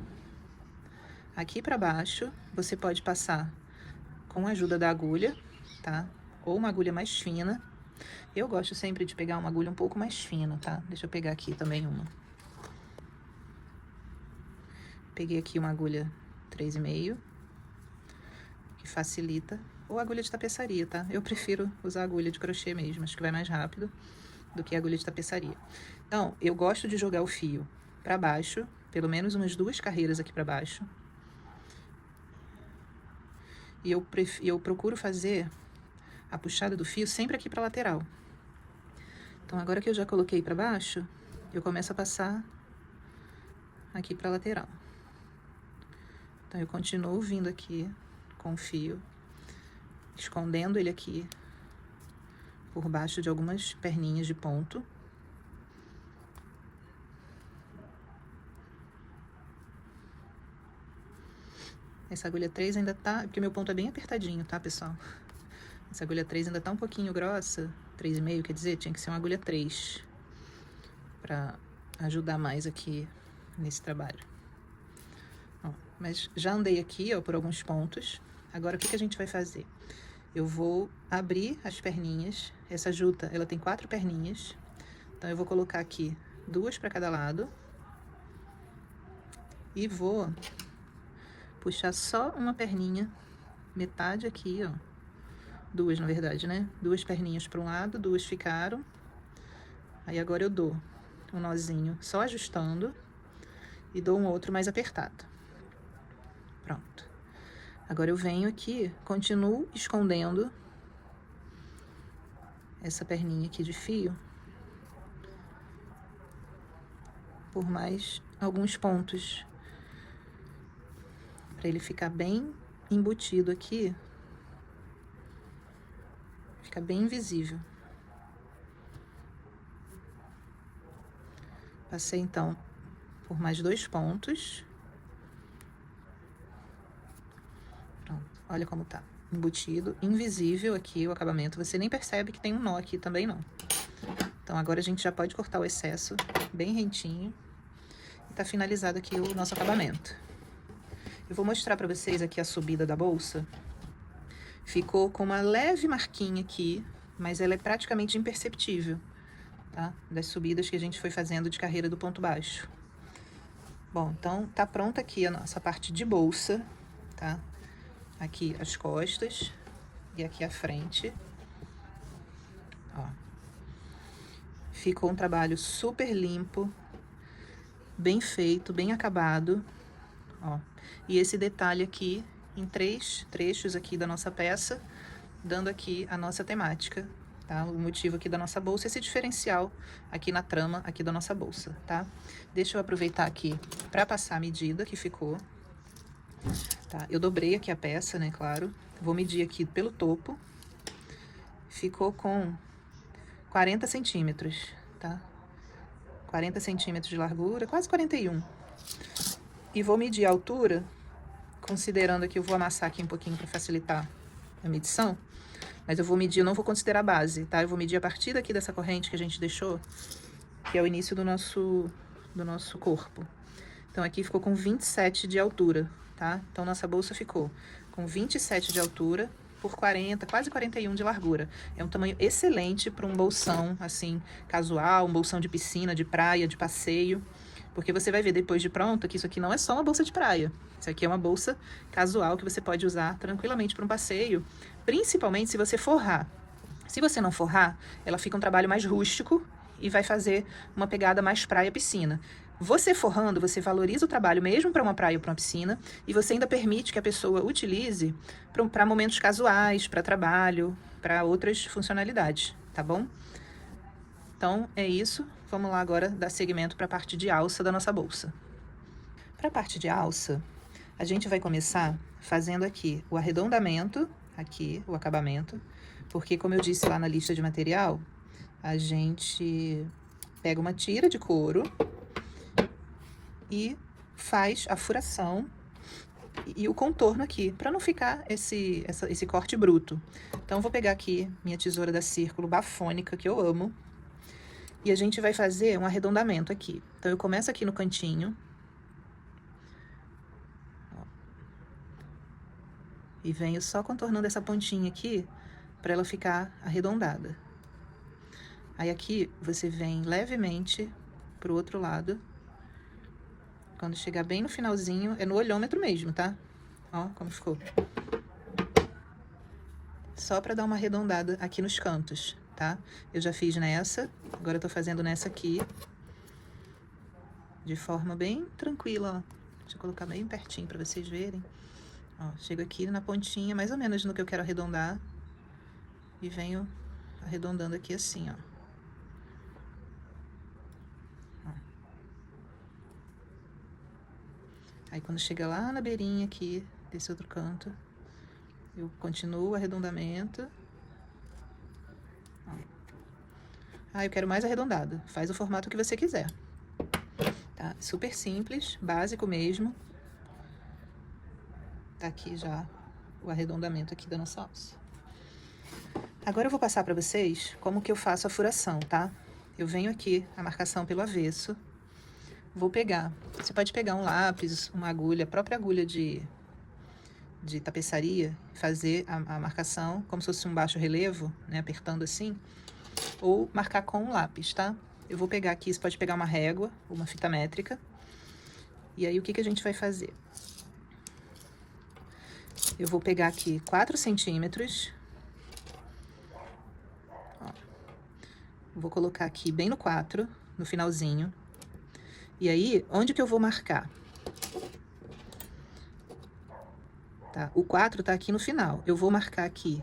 aqui para baixo. Você pode passar com a ajuda da agulha, tá? Ou uma agulha mais fina. Eu gosto sempre de pegar uma agulha um pouco mais fina, tá? Deixa eu pegar aqui também uma. Peguei aqui uma agulha 3,5, que facilita, ou agulha de tapeçaria, tá? Eu prefiro usar agulha de crochê mesmo, acho que vai mais rápido do que a agulha de tapeçaria. Então, eu gosto de jogar o fio pra baixo, pelo menos umas 2 carreiras aqui pra baixo. E eu procuro fazer a puxada do fio sempre aqui pra lateral. Então, agora que eu já coloquei pra baixo, eu começo a passar aqui pra lateral. Então, eu continuo vindo aqui com o fio, escondendo ele aqui por baixo de algumas perninhas de ponto. Essa agulha 3 ainda tá, porque meu ponto é bem apertadinho, tá, pessoal? Essa agulha 3 ainda tá um pouquinho grossa, 3,5, quer dizer, tinha que ser uma agulha 3, pra ajudar mais aqui nesse trabalho. Ó, mas já andei aqui, ó, por alguns pontos. Agora, o que que a gente vai fazer? Eu vou abrir as perninhas. Essa juta, ela tem 4 perninhas. Então, eu vou colocar aqui 2 para cada lado. E vou puxar só uma perninha, metade aqui, ó. 2, na verdade, né? 2 perninhas para um lado, 2 ficaram. Aí, agora eu dou um nozinho só ajustando e dou um outro mais apertado. Pronto. Agora eu venho aqui, continuo escondendo essa perninha aqui de fio por mais alguns pontos, para ele ficar bem embutido aqui, fica bem invisível. Passei então por mais 2 pontos. Pronto, olha como tá embutido, invisível aqui o acabamento. Você nem percebe que tem um nó aqui também não. Então agora a gente já pode cortar o excesso bem rentinho. E tá finalizado aqui o nosso acabamento. Eu vou mostrar pra vocês aqui a subida da bolsa. Ficou com uma leve marquinha aqui, mas ela é praticamente imperceptível, tá? Das subidas que a gente foi fazendo de carreira do ponto baixo. Bom, então tá pronta aqui a nossa parte de bolsa, tá? Aqui as costas e aqui a frente. Ó. Ficou um trabalho super limpo, bem feito, bem acabado, ó. E esse detalhe aqui em 3 trechos aqui da nossa peça, dando aqui a nossa temática, tá? O motivo aqui da nossa bolsa, esse diferencial aqui na trama aqui da nossa bolsa, tá? Deixa eu aproveitar aqui para passar a medida que ficou, tá? Eu dobrei aqui a peça, né, claro. Vou medir aqui pelo topo. Ficou com 40 centímetros, tá? 40 centímetros de largura, quase 41. E vou medir a altura, considerando que eu vou amassar aqui um pouquinho para facilitar a medição, mas eu vou medir, eu não vou considerar a base, tá? Eu vou medir a partir daqui dessa corrente que a gente deixou, que é o início do nosso corpo. Então, aqui ficou com 27 de altura, tá? Então, nossa bolsa ficou com 27 de altura por 40, quase 41 de largura. É um tamanho excelente para um bolsão, assim, casual, um bolsão de piscina, de praia, de passeio. Porque você vai ver depois de pronto que isso aqui não é só uma bolsa de praia. Isso aqui é uma bolsa casual que você pode usar tranquilamente para um passeio, principalmente se você forrar. Se você não forrar, ela fica um trabalho mais rústico e vai fazer uma pegada mais praia-piscina. Você forrando, você valoriza o trabalho mesmo para uma praia ou para uma piscina e você ainda permite que a pessoa utilize para momentos casuais, para trabalho, para outras funcionalidades, tá bom? Então, é isso. Vamos lá agora dar seguimento para a parte de alça da nossa bolsa. Para a parte de alça, a gente vai começar fazendo aqui o arredondamento, aqui, o acabamento, porque, como eu disse lá na lista de material, a gente pega uma tira de couro e faz a furação e o contorno aqui, para não ficar esse corte bruto. Então, vou pegar aqui minha tesoura da Círculo bafônica, que eu amo, e a gente vai fazer um arredondamento aqui. Então, eu começo aqui no cantinho. Ó, e venho só contornando essa pontinha aqui, para ela ficar arredondada. Aí, aqui, você vem levemente pro outro lado. Quando chegar bem no finalzinho, é no olhômetro mesmo, tá? Ó, como ficou. Só pra dar uma arredondada aqui nos cantos, tá? Eu já fiz nessa, agora eu tô fazendo nessa aqui. De forma bem tranquila, ó. Deixa eu colocar bem pertinho pra vocês verem. Ó, chego aqui na pontinha, mais ou menos no que eu quero arredondar. E venho arredondando aqui assim, ó. Aí, quando chega lá na beirinha aqui, desse outro canto, eu continuo o arredondamento. Ah, eu quero mais arredondado. Faz o formato que você quiser. Tá? Super simples, básico mesmo. Tá aqui já o arredondamento aqui da nossa alça. Agora eu vou passar pra vocês como que eu faço a furação, tá? Eu venho aqui, a marcação pelo avesso. Vou pegar, você pode pegar um lápis, uma agulha, a própria agulha de tapeçaria, fazer a marcação como se fosse um baixo relevo, né, apertando assim, ou marcar com um lápis, tá? Eu vou pegar aqui, você pode pegar uma régua, uma fita métrica, e aí o que que a gente vai fazer? Eu vou pegar aqui 4 centímetros, ó, vou colocar aqui bem no 4, no finalzinho. E aí, onde que eu vou marcar? Tá? O 4 tá aqui no final. Eu vou marcar aqui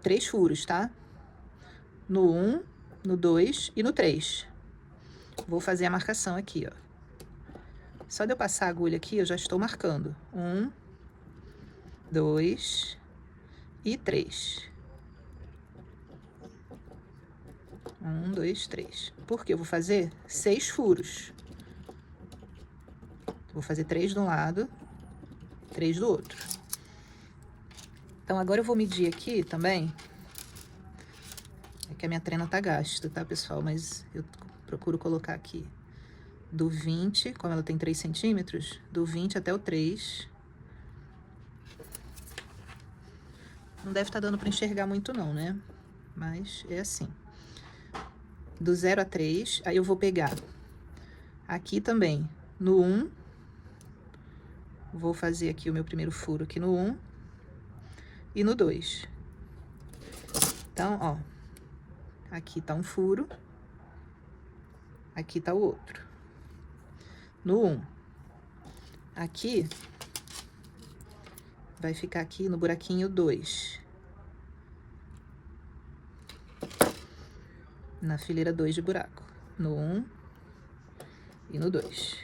3 furos, tá? No 1, no 2 e no 3. Vou fazer a marcação aqui, ó. Só de eu passar a agulha aqui, eu já estou marcando. 1, 2 e 3. 1, 2, 3. Porque eu vou fazer 6 furos. Vou fazer 3 de um lado, 3 do outro. Então, agora eu vou medir aqui também. É que a minha trena tá gasta, tá, pessoal? Mas eu procuro colocar aqui do 20, como ela tem 3 centímetros, do 20 até o 3. Não deve estar dando pra enxergar muito não, né? Mas é assim. Do 0 a 3, aí eu vou pegar aqui também no 1, vou fazer aqui o meu primeiro furo aqui no 1 e no 2. Então, ó, aqui tá um furo, aqui tá o outro. No 1, aqui vai ficar aqui no buraquinho 2. Na fileira 2 de buraco. No 1 e no 2.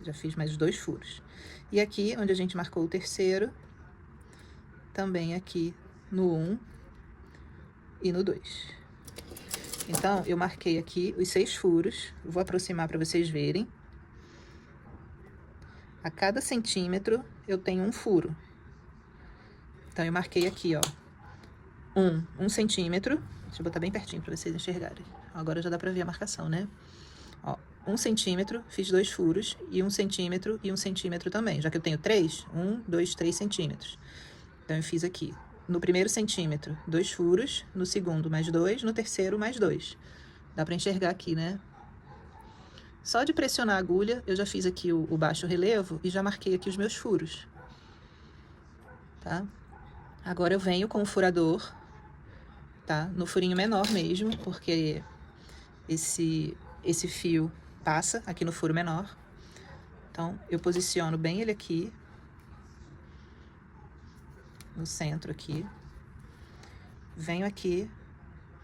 Já fiz mais 2 furos. E aqui, onde a gente marcou o terceiro, também aqui no 1 e no 2. Então, eu marquei aqui os 6 furos. Vou aproximar para vocês verem. A cada centímetro, eu tenho um furo. Então, eu marquei aqui, ó, 1 centímetro. Deixa eu botar bem pertinho para vocês enxergarem. Agora já dá para ver a marcação, né? Ó, 1 centímetro, fiz 2 furos, e 1 centímetro e 1 centímetro também. Já que eu tenho 3, 1, 2, 3 centímetros. Então, eu fiz aqui, no primeiro centímetro, 2 furos, no segundo, mais 2, no terceiro, mais 2. Dá para enxergar aqui, né? Só de pressionar a agulha, eu já fiz aqui o baixo relevo e já marquei aqui os meus furos. Tá? Agora, eu venho com o furador, tá? No furinho menor mesmo, porque esse fio passa aqui no furo menor. Então, eu posiciono bem ele aqui, no centro aqui. Venho aqui,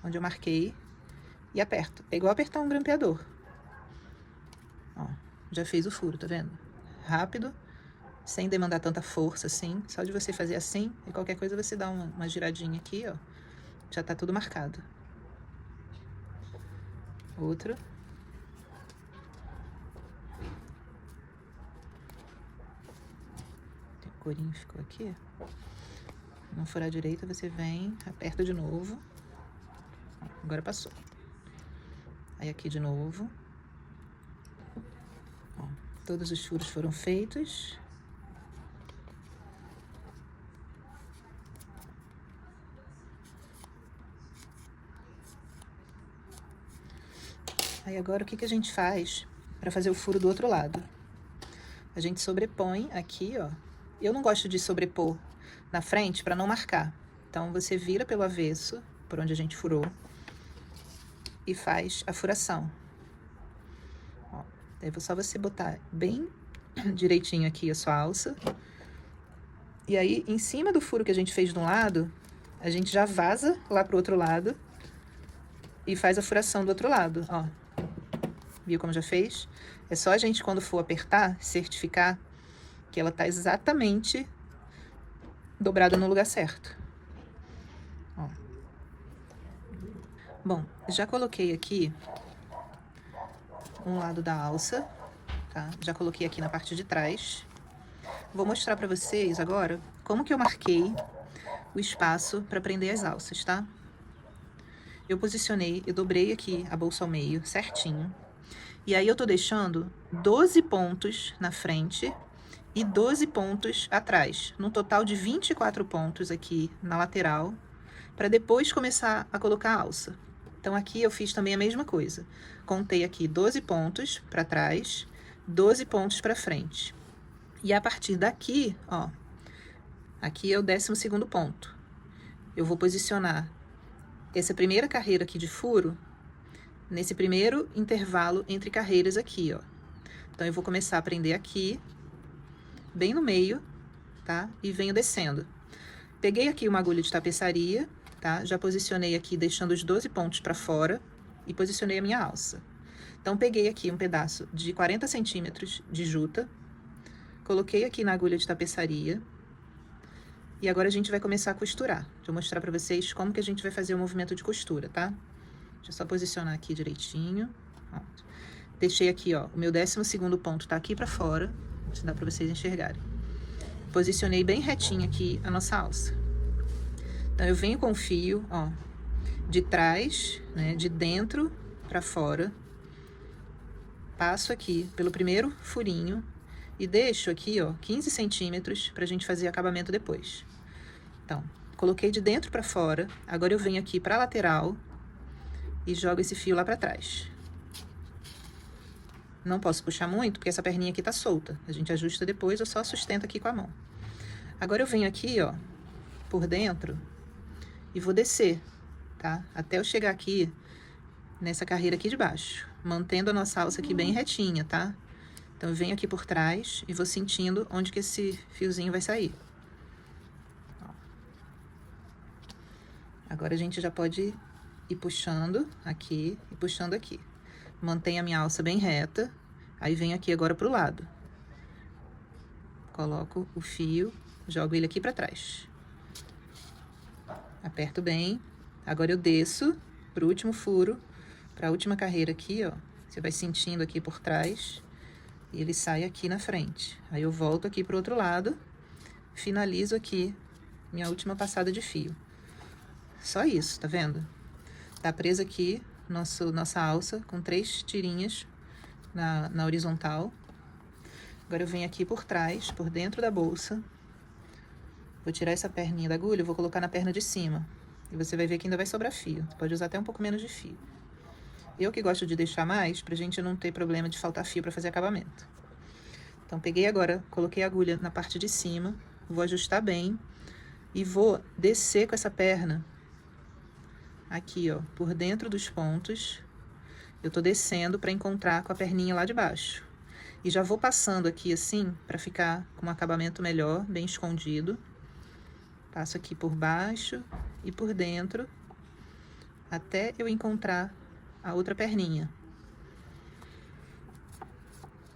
onde eu marquei, e aperto. É igual apertar um grampeador. Ó, já fiz o furo, tá vendo? Rápido, sem demandar tanta força assim. Só de você fazer assim, e qualquer coisa você dá uma giradinha aqui, ó. Já tá tudo marcado. Outro. O corinho ficou aqui. Não furar direito, você vem, aperta de novo. Agora passou. Aí aqui de novo. Ó, todos os furos foram feitos. Aí agora o que a gente faz para fazer o furo do outro lado? A gente sobrepõe aqui, ó. Eu não gosto de sobrepor na frente para não marcar. Então, você vira pelo avesso, por onde a gente furou, e faz a furação. Ó, daí é só você botar bem direitinho aqui a sua alça. E aí, em cima do furo que a gente fez de um lado, a gente já vaza lá pro outro lado e faz a furação do outro lado, ó. Viu como já fez? É só a gente, quando for apertar, certificar que ela tá exatamente dobrada no lugar certo. Ó. Bom, já coloquei aqui um lado da alça, tá? Já coloquei aqui na parte de trás. Vou mostrar pra vocês agora como que eu marquei o espaço para prender as alças, tá? Eu posicionei, eu dobrei aqui a bolsa ao meio, certinho. E aí eu tô deixando 12 pontos na frente e 12 pontos atrás, num total de 24 pontos aqui na lateral, para depois começar a colocar a alça. Então, aqui eu fiz também a mesma coisa. Contei aqui 12 pontos para trás, 12 pontos para frente. E a partir daqui, ó, aqui é o 12º ponto. Eu vou posicionar essa primeira carreira aqui de furo nesse primeiro intervalo entre carreiras aqui, ó. Então, eu vou começar a prender aqui, bem no meio, tá? E venho descendo. Peguei aqui uma agulha de tapeçaria, tá? Já posicionei aqui, deixando os 12 pontos para fora e posicionei a minha alça. Então, peguei aqui um pedaço de 40 centímetros de juta, coloquei aqui na agulha de tapeçaria e agora a gente vai começar a costurar. Deixa eu mostrar para vocês como que a gente vai fazer o movimento de costura, tá? Deixa eu só posicionar aqui direitinho. Pronto. Deixei aqui, ó, o meu 12º ponto tá aqui pra fora, se dá pra vocês enxergarem. Posicionei bem retinho aqui a nossa alça. Então, eu venho com o fio, ó, de trás, né, de dentro pra fora. Passo aqui pelo primeiro furinho e deixo aqui, ó, 15 centímetros pra gente fazer acabamento depois. Então, coloquei de dentro pra fora, agora eu venho aqui pra lateral e jogo esse fio lá pra trás. Não posso puxar muito, porque essa perninha aqui tá solta. A gente ajusta depois, eu só sustento aqui com a mão. Agora eu venho aqui, ó, por dentro, e vou descer tá? Até eu chegar aqui, nessa carreira aqui de baixo, mantendo a nossa alça aqui bem retinha, tá? Então, eu venho aqui por trás e vou sentindo onde que esse fiozinho vai sair. Ó. Agora, a gente já pode ir puxando aqui e puxando aqui. Mantenho a minha alça bem reta, aí venho aqui agora pro lado. Coloco o fio, jogo ele aqui pra trás. Aperto bem. Agora eu desço pro último furo, pra última carreira aqui, ó. Você vai sentindo aqui por trás e ele sai aqui na frente. Aí eu volto aqui pro outro lado, finalizo aqui minha última passada de fio. Só isso, tá vendo? Tá presa aqui nossa alça com 3 tirinhas na horizontal. Agora eu venho aqui por trás, por dentro da bolsa. Vou tirar essa perninha da agulha e vou colocar na perna de cima. E você vai ver que ainda vai sobrar fio. Você pode usar até um pouco menos de fio. Eu que gosto de deixar mais, pra gente não ter problema de faltar fio pra fazer acabamento. Então, peguei agora, coloquei a agulha na parte de cima, vou ajustar bem e vou descer com essa perna aqui, ó, por dentro dos pontos. Eu tô descendo pra encontrar com a perninha lá de baixo. E já vou passando aqui assim, pra ficar com um acabamento melhor, bem escondido. Passo aqui por baixo e por dentro, até eu encontrar a outra perninha.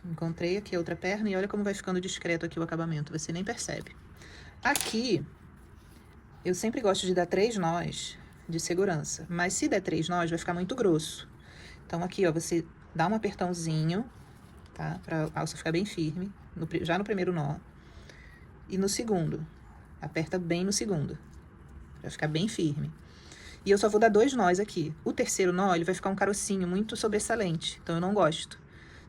Encontrei aqui a outra perna e olha como vai ficando discreto aqui o acabamento, você nem percebe. Aqui, eu sempre gosto de dar 3 nós de segurança, mas se der 3 nós, vai ficar muito grosso. Então, aqui, ó, você dá um apertãozinho, tá? Pra alça ficar bem firme, já no primeiro nó. E no segundo, aperta bem no segundo, pra ficar bem firme. E eu só vou dar 2 nós aqui. O terceiro nó, ele vai ficar um carocinho muito sobressalente, então eu não gosto.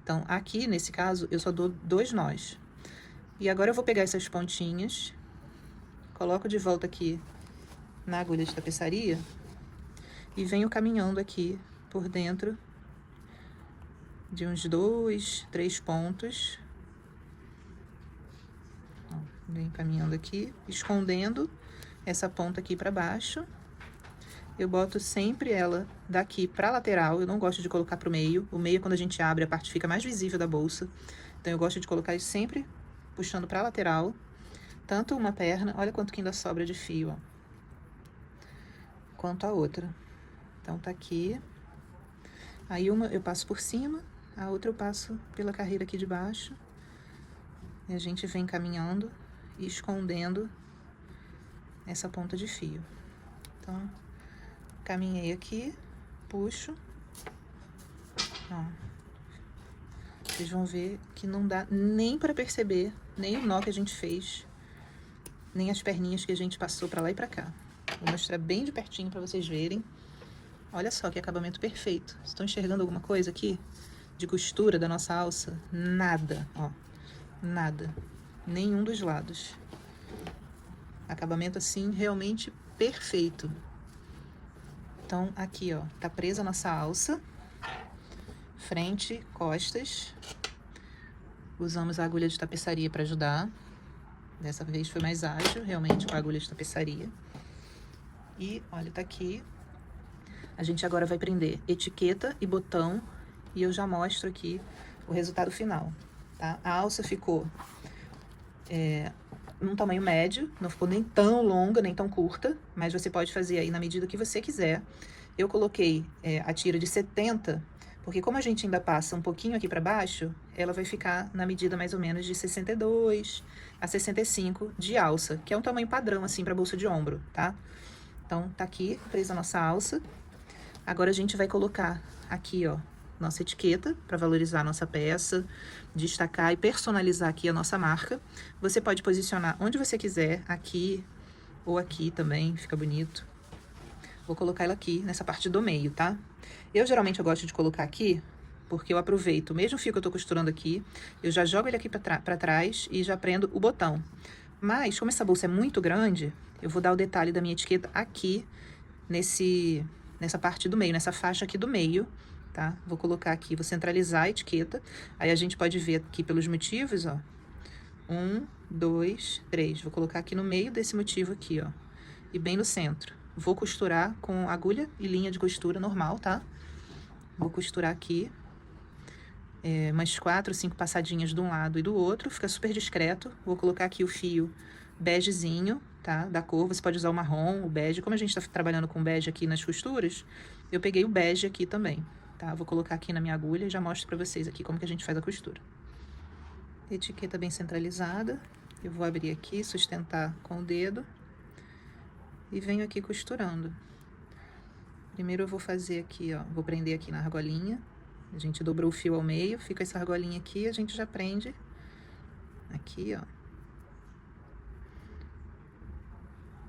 Então, aqui, nesse caso, eu só dou 2 nós. E agora eu vou pegar essas pontinhas, coloco de volta aqui na agulha de tapeçaria e venho caminhando aqui por dentro de uns 2, 3 pontos. Ó, venho caminhando aqui, escondendo essa ponta aqui pra baixo. Eu boto sempre ela daqui pra lateral, eu não gosto de colocar pro meio. O meio, quando a gente abre, a parte fica mais visível da bolsa. Então, eu gosto de colocar isso sempre puxando pra lateral. Tanto uma perna, olha quanto que ainda sobra de fio, ó. Quanto a outra. Então, tá aqui. Aí, uma eu passo por cima, a outra eu passo pela carreira aqui de baixo. E a gente vem caminhando e escondendo essa ponta de fio. Então, caminhei aqui, puxo, ó. Vocês vão ver que não dá nem pra perceber, nem o nó que a gente fez, nem as perninhas que a gente passou pra lá e pra cá. Vou mostrar bem de pertinho pra vocês verem. Olha só que acabamento perfeito. Vocês estão enxergando alguma coisa aqui? De costura da nossa alça? Nada, ó. Nada. Nenhum dos lados. Acabamento assim, realmente perfeito. Então, aqui, ó, tá presa a nossa alça. Frente, costas. Usamos a agulha de tapeçaria para ajudar. Dessa vez foi mais ágil, realmente, com a agulha de tapeçaria. E, olha, tá aqui. A gente agora vai prender etiqueta e botão. E eu já mostro aqui o resultado final, tá? A alça ficou num tamanho médio, não ficou nem tão longa, nem tão curta, mas você pode fazer aí na medida que você quiser. Eu coloquei a tira de 70, porque como a gente ainda passa um pouquinho aqui pra baixo, ela vai ficar na medida mais ou menos de 62 a 65 de alça, que é um tamanho padrão, assim, pra bolsa de ombro, tá? Então, tá aqui presa a nossa alça. Agora, a gente vai colocar aqui, ó, nossa etiqueta para valorizar a nossa peça, destacar e personalizar aqui a nossa marca. Você pode posicionar onde você quiser, aqui ou aqui também, fica bonito. Vou colocar ela aqui, nessa parte do meio, tá? Eu geralmente gosto de colocar aqui, porque eu aproveito o mesmo fio que eu tô costurando aqui, eu já jogo ele aqui pra trás e já prendo o botão. Mas, como essa bolsa é muito grande, eu vou dar o detalhe da minha etiqueta aqui, nessa parte do meio, nessa faixa aqui do meio, tá? Vou colocar aqui, vou centralizar a etiqueta, aí a gente pode ver aqui pelos motivos, ó. 1, 2, 3. Vou colocar aqui no meio desse motivo aqui, ó. E bem no centro. vou costurar com agulha e linha de costura normal, tá? Vou costurar aqui. Umas 4, 5 passadinhas de um lado e do outro, fica super discreto. Vou colocar aqui o fio begezinho, tá? Da cor, você pode usar o marrom, o bege. Como a gente tá trabalhando com bege aqui nas costuras, eu peguei o bege aqui também, tá? Vou colocar aqui na minha agulha e já mostro pra vocês aqui como que a gente faz a costura. Etiqueta bem centralizada. Eu vou abrir aqui, sustentar com o dedo e venho aqui costurando. Primeiro eu vou fazer aqui, ó, vou prender aqui na argolinha. A gente dobrou o fio ao meio, fica essa argolinha aqui, a gente já prende aqui, ó.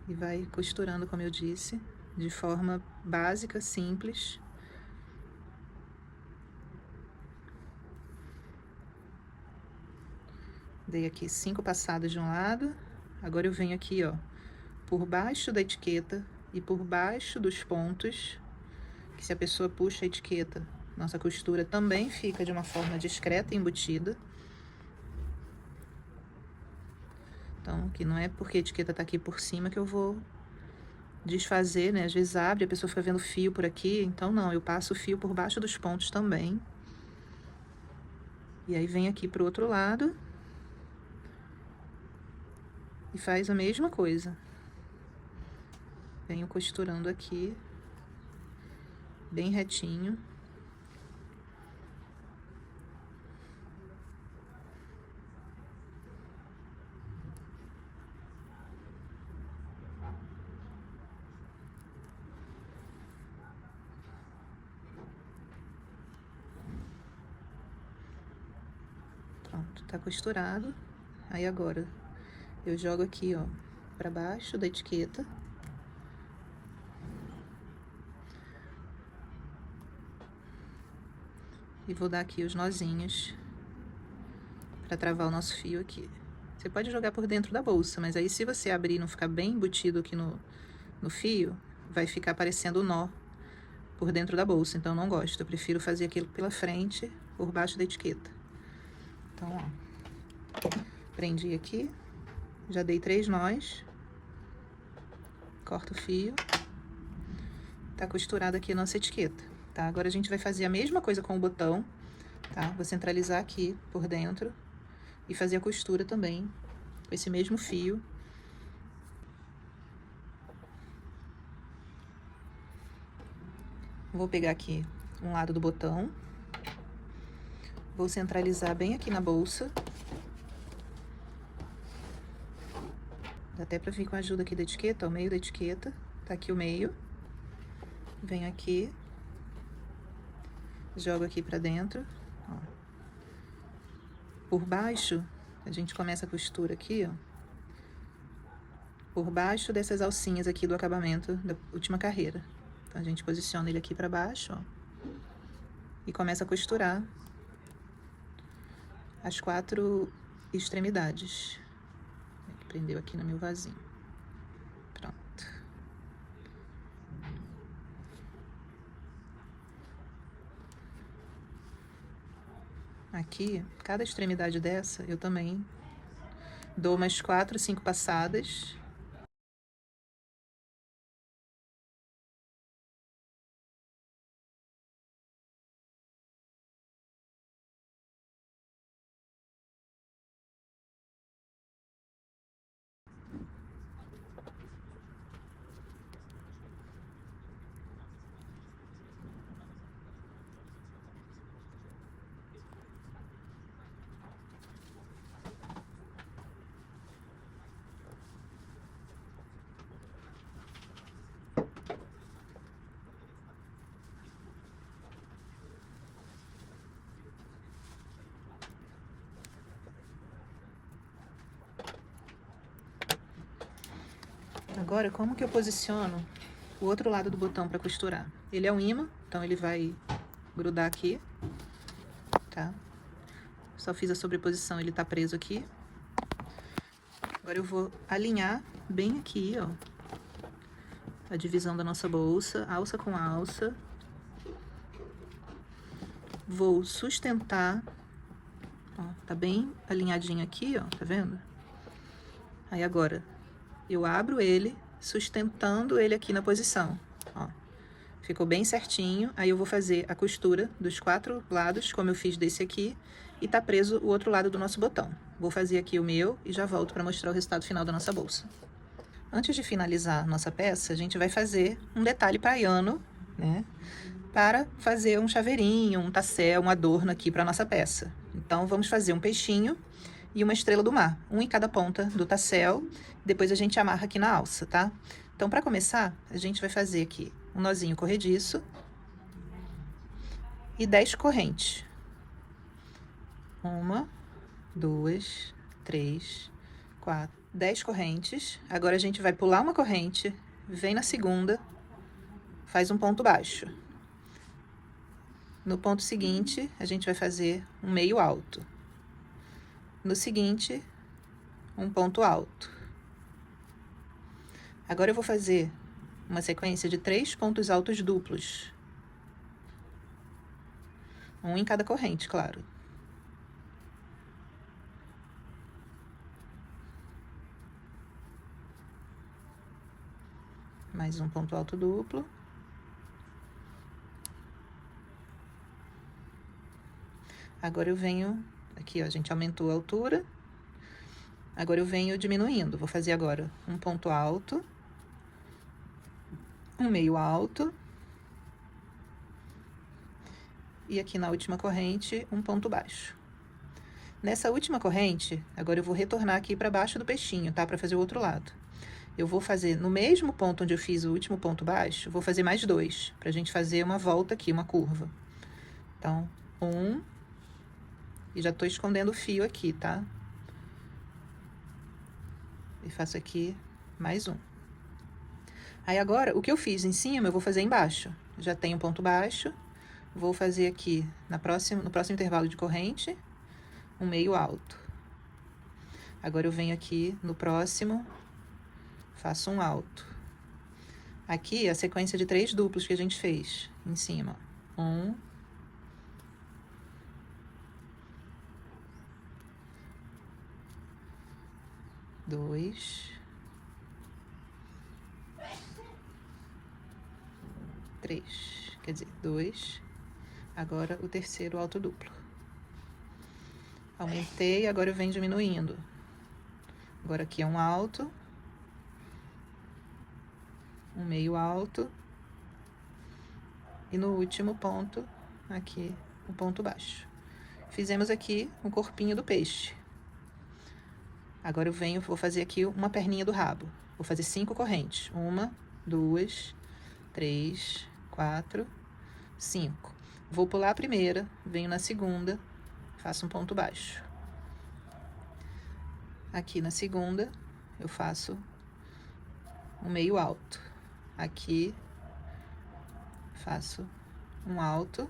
E vai costurando, como eu disse, de forma básica, simples. Dei aqui 5 passadas de um lado. Agora eu venho aqui, ó, por baixo da etiqueta e por baixo dos pontos, que se a pessoa puxa a etiqueta, nossa costura também fica de uma forma discreta e embutida. Então, que não é porque a etiqueta tá aqui por cima que eu vou desfazer, né? Às vezes abre, a pessoa fica vendo fio por aqui, então não, eu passo o fio por baixo dos pontos também. E aí vem aqui pro outro lado e faz a mesma coisa. Venho costurando aqui, bem retinho. Pronto, tá costurado. Aí agora eu jogo aqui, ó, pra baixo da etiqueta. E vou dar aqui os nozinhos pra travar o nosso fio aqui. Você pode jogar por dentro da bolsa, mas aí se você abrir e não ficar bem embutido aqui no fio, vai ficar parecendo nó por dentro da bolsa, então eu não gosto. Eu prefiro fazer aquilo pela frente, por baixo da etiqueta. Então, ó, prendi aqui, já dei 3 nós, corto o fio, tá costurada aqui a nossa etiqueta, tá? Agora a gente vai fazer a mesma coisa com o botão, tá? Vou centralizar aqui por dentro e fazer a costura também com esse mesmo fio. Vou pegar aqui um lado do botão, vou centralizar bem aqui na bolsa. Dá até pra vir com a ajuda aqui da etiqueta, ó, o meio da etiqueta, tá aqui o meio. Venho aqui, jogo aqui pra dentro, ó. Por baixo, a gente começa a costura aqui, ó. Por baixo dessas alcinhas aqui do acabamento da última carreira. Então, a gente posiciona ele aqui pra baixo, ó. E começa a costurar as 4 extremidades. Prendeu aqui no meu vasinho. Pronto. Aqui, cada extremidade dessa, eu também dou umas 4, 5 passadas. Agora, como que eu posiciono o outro lado do botão para costurar? Ele é um imã, então ele vai grudar aqui, tá? Só fiz a sobreposição, ele tá preso aqui. Agora eu vou alinhar bem aqui, ó, a divisão da nossa bolsa, alça com alça. Vou sustentar, ó, tá bem alinhadinho aqui, ó, tá vendo? Aí agora, eu abro ele sustentando ele aqui na posição, ó. Ficou bem certinho. Aí eu vou fazer a costura dos 4 lados, como eu fiz desse aqui, e tá preso o outro lado do nosso botão. Vou fazer aqui o meu e já volto para mostrar o resultado final da nossa bolsa. Antes de finalizar nossa peça, a gente vai fazer um detalhe praiano, né? Para fazer um chaveirinho, um tassel, um adorno aqui para nossa peça. Então, vamos fazer um peixinho e uma estrela do mar, um em cada ponta do tassel. Depois a gente amarra aqui na alça, tá? Então, para começar, a gente vai fazer aqui um nozinho corrediço e 10 correntes. 1, 2, 3, 4, 10 correntes. Agora a gente vai pular uma corrente, vem na segunda, faz um ponto baixo. No ponto seguinte, a gente vai fazer um meio alto. No seguinte, um ponto alto. Agora eu vou fazer uma sequência de 3 pontos altos duplos. Um em cada corrente, claro. Mais um ponto alto duplo. Agora eu venho, aqui ó, a gente aumentou a altura. Agora eu venho diminuindo. Vou fazer agora um ponto alto, um meio alto. E aqui na última corrente, um ponto baixo. Nessa última corrente, agora eu vou retornar aqui para baixo do peixinho, tá? Para fazer o outro lado. Eu vou fazer no mesmo ponto onde eu fiz o último ponto baixo, vou fazer mais 2, pra gente fazer uma volta aqui, uma curva. Então, 1, e já tô escondendo o fio aqui, tá? E faço aqui mais 1. Aí agora, o que eu fiz em cima, eu vou fazer embaixo. Já tenho um ponto baixo, vou fazer aqui no próximo intervalo de corrente, um meio alto. Agora eu venho aqui no próximo, faço um alto. Aqui a sequência de 3 duplos que a gente fez em cima. 1, 2, 3. Quer dizer, 2. Agora o terceiro alto duplo. Aumentei, agora eu venho diminuindo. Agora aqui é um alto, um meio alto, e no último ponto, aqui, um ponto baixo. Fizemos aqui um corpinho do peixe. Agora eu venho, vou fazer aqui uma perninha do rabo. Vou fazer 5 correntes. 1, 2, 3, 4, 5. Vou pular a primeira, venho na segunda, faço um ponto baixo. Aqui na segunda, eu faço um meio alto. Aqui, faço um alto.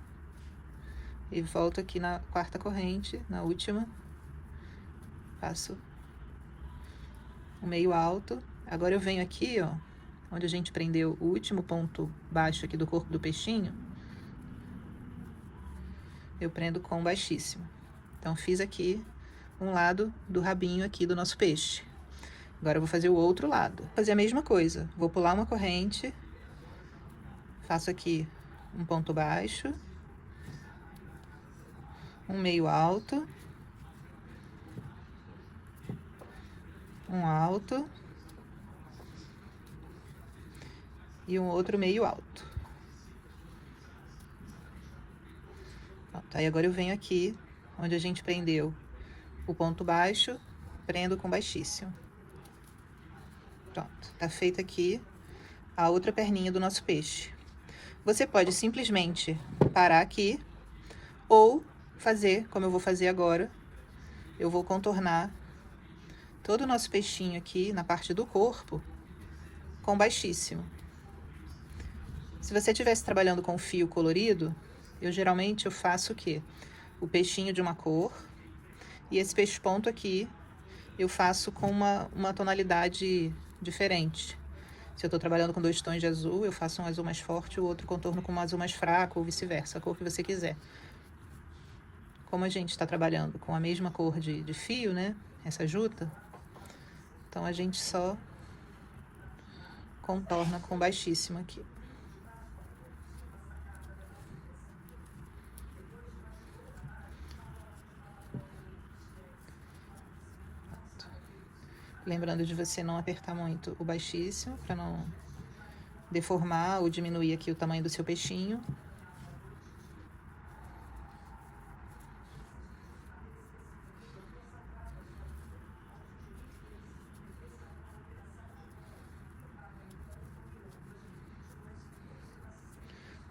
E volto aqui na quarta corrente, na última. Faço um meio alto. Agora eu venho aqui, ó, onde a gente prendeu o último ponto baixo aqui do corpo do peixinho. Eu prendo com baixíssimo. Então, fiz aqui um lado do rabinho aqui do nosso peixe. Agora eu vou fazer o outro lado. Vou fazer a mesma coisa. Vou pular uma corrente. Faço aqui um ponto baixo. Um meio alto. Um alto. E um outro meio alto. Pronto, aí agora eu venho aqui, onde a gente prendeu o ponto baixo, prendo com baixíssimo. Pronto, tá feito aqui a outra perninha do nosso peixe. Você pode simplesmente parar aqui, ou fazer, como eu vou fazer agora, eu vou contornar todo o nosso peixinho aqui, na parte do corpo, com baixíssimo. Se você estivesse trabalhando com fio colorido, geralmente eu faço o quê? O peixinho de uma cor, e esse peixe-ponto aqui eu faço com uma tonalidade diferente. Se eu tô trabalhando com 2 tons de azul, eu faço um azul mais forte, o outro contorno com um azul mais fraco, ou vice-versa, a cor que você quiser. Como a gente tá trabalhando com a mesma cor de fio, né? Essa juta, então a gente só contorna com baixíssimo aqui. Lembrando de você não apertar muito o baixíssimo, para não deformar ou diminuir aqui o tamanho do seu peixinho.